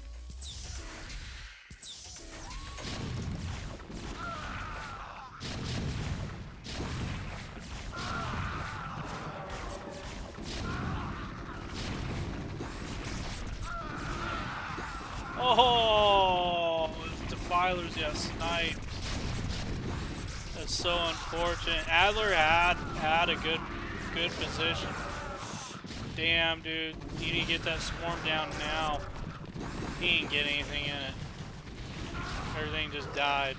Speaker 1: Oh, Defilers got sniped. That's so unfortunate. Adler had a good position. Damn, dude. You need to get that swarm down now. He didn't get anything in it. Everything just died.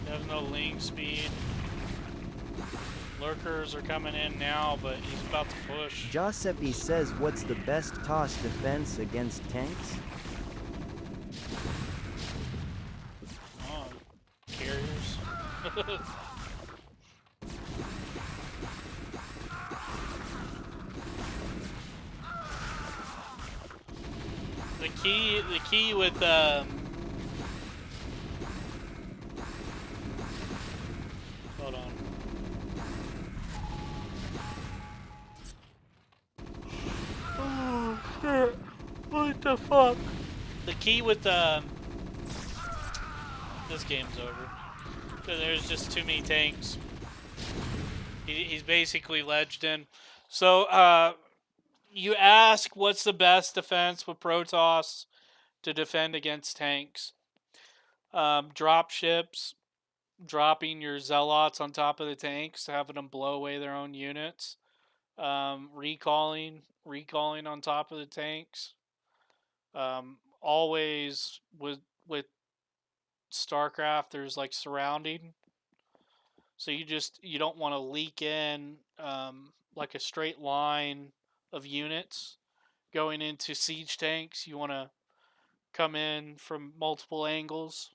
Speaker 1: There's no Ling speed. Lurkers are coming in now, but he's about to push.
Speaker 2: Giuseppe says what's the best toss defense against tanks?
Speaker 1: Oh, carriers. The key with hold on. Oh shit! What the fuck? The key with this game's over. There's just too many tanks. He's basically ledged in. So you ask what's the best defense with Protoss to defend against tanks? Drop ships, dropping your zealots on top of the tanks, having them blow away their own units. Recalling on top of the tanks. Always with StarCraft, there's like surrounding. So you don't want to leak in like a straight line of units going into siege tanks. You want to come in from multiple angles,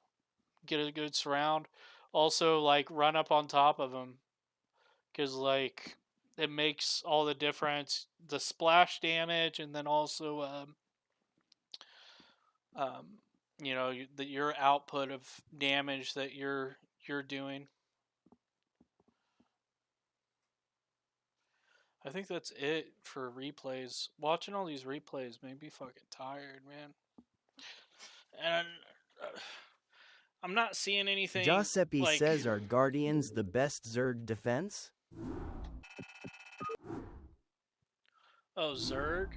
Speaker 1: get a good surround. Also, like run up on top of them, because like it makes all the difference. The splash damage, and then also, you know, your output of damage that you're doing. I think that's it for replays. Watching all these replays made me fucking tired, man. And I'm not seeing anything
Speaker 2: Giuseppe
Speaker 1: like.
Speaker 2: says, are Guardians the best Zerg defense?
Speaker 1: Oh, Zerg?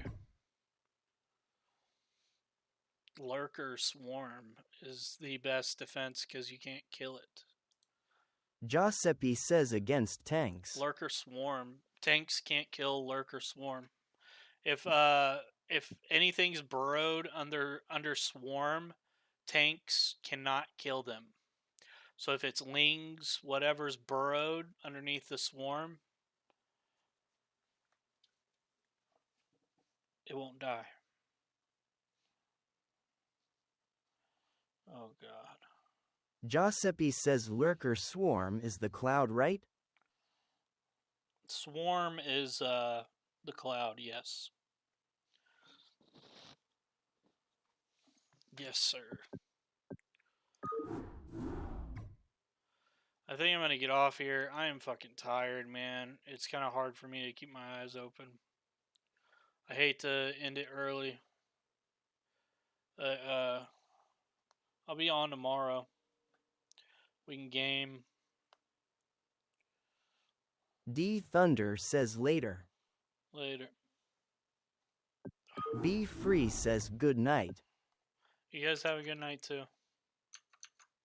Speaker 1: Lurker Swarm is the best defense because you can't kill it.
Speaker 2: Giuseppe says against tanks.
Speaker 1: Lurker Swarm. Tanks can't kill Lurker Swarm. If anything's burrowed under Swarm, tanks cannot kill them. So if it's lings, whatever's burrowed underneath the Swarm, it won't die. Oh god.
Speaker 2: Giuseppe says Lurker Swarm is the cloud, right?
Speaker 1: Swarm is the cloud, yes. Yes, sir. I think I'm gonna get off here. I am fucking tired, man. It's kind of hard for me to keep my eyes open. I hate to end it early. I'll be on tomorrow. We can game.
Speaker 2: D Thunder says later.
Speaker 1: Later.
Speaker 2: Be Free says good night.
Speaker 1: You guys have a good night too.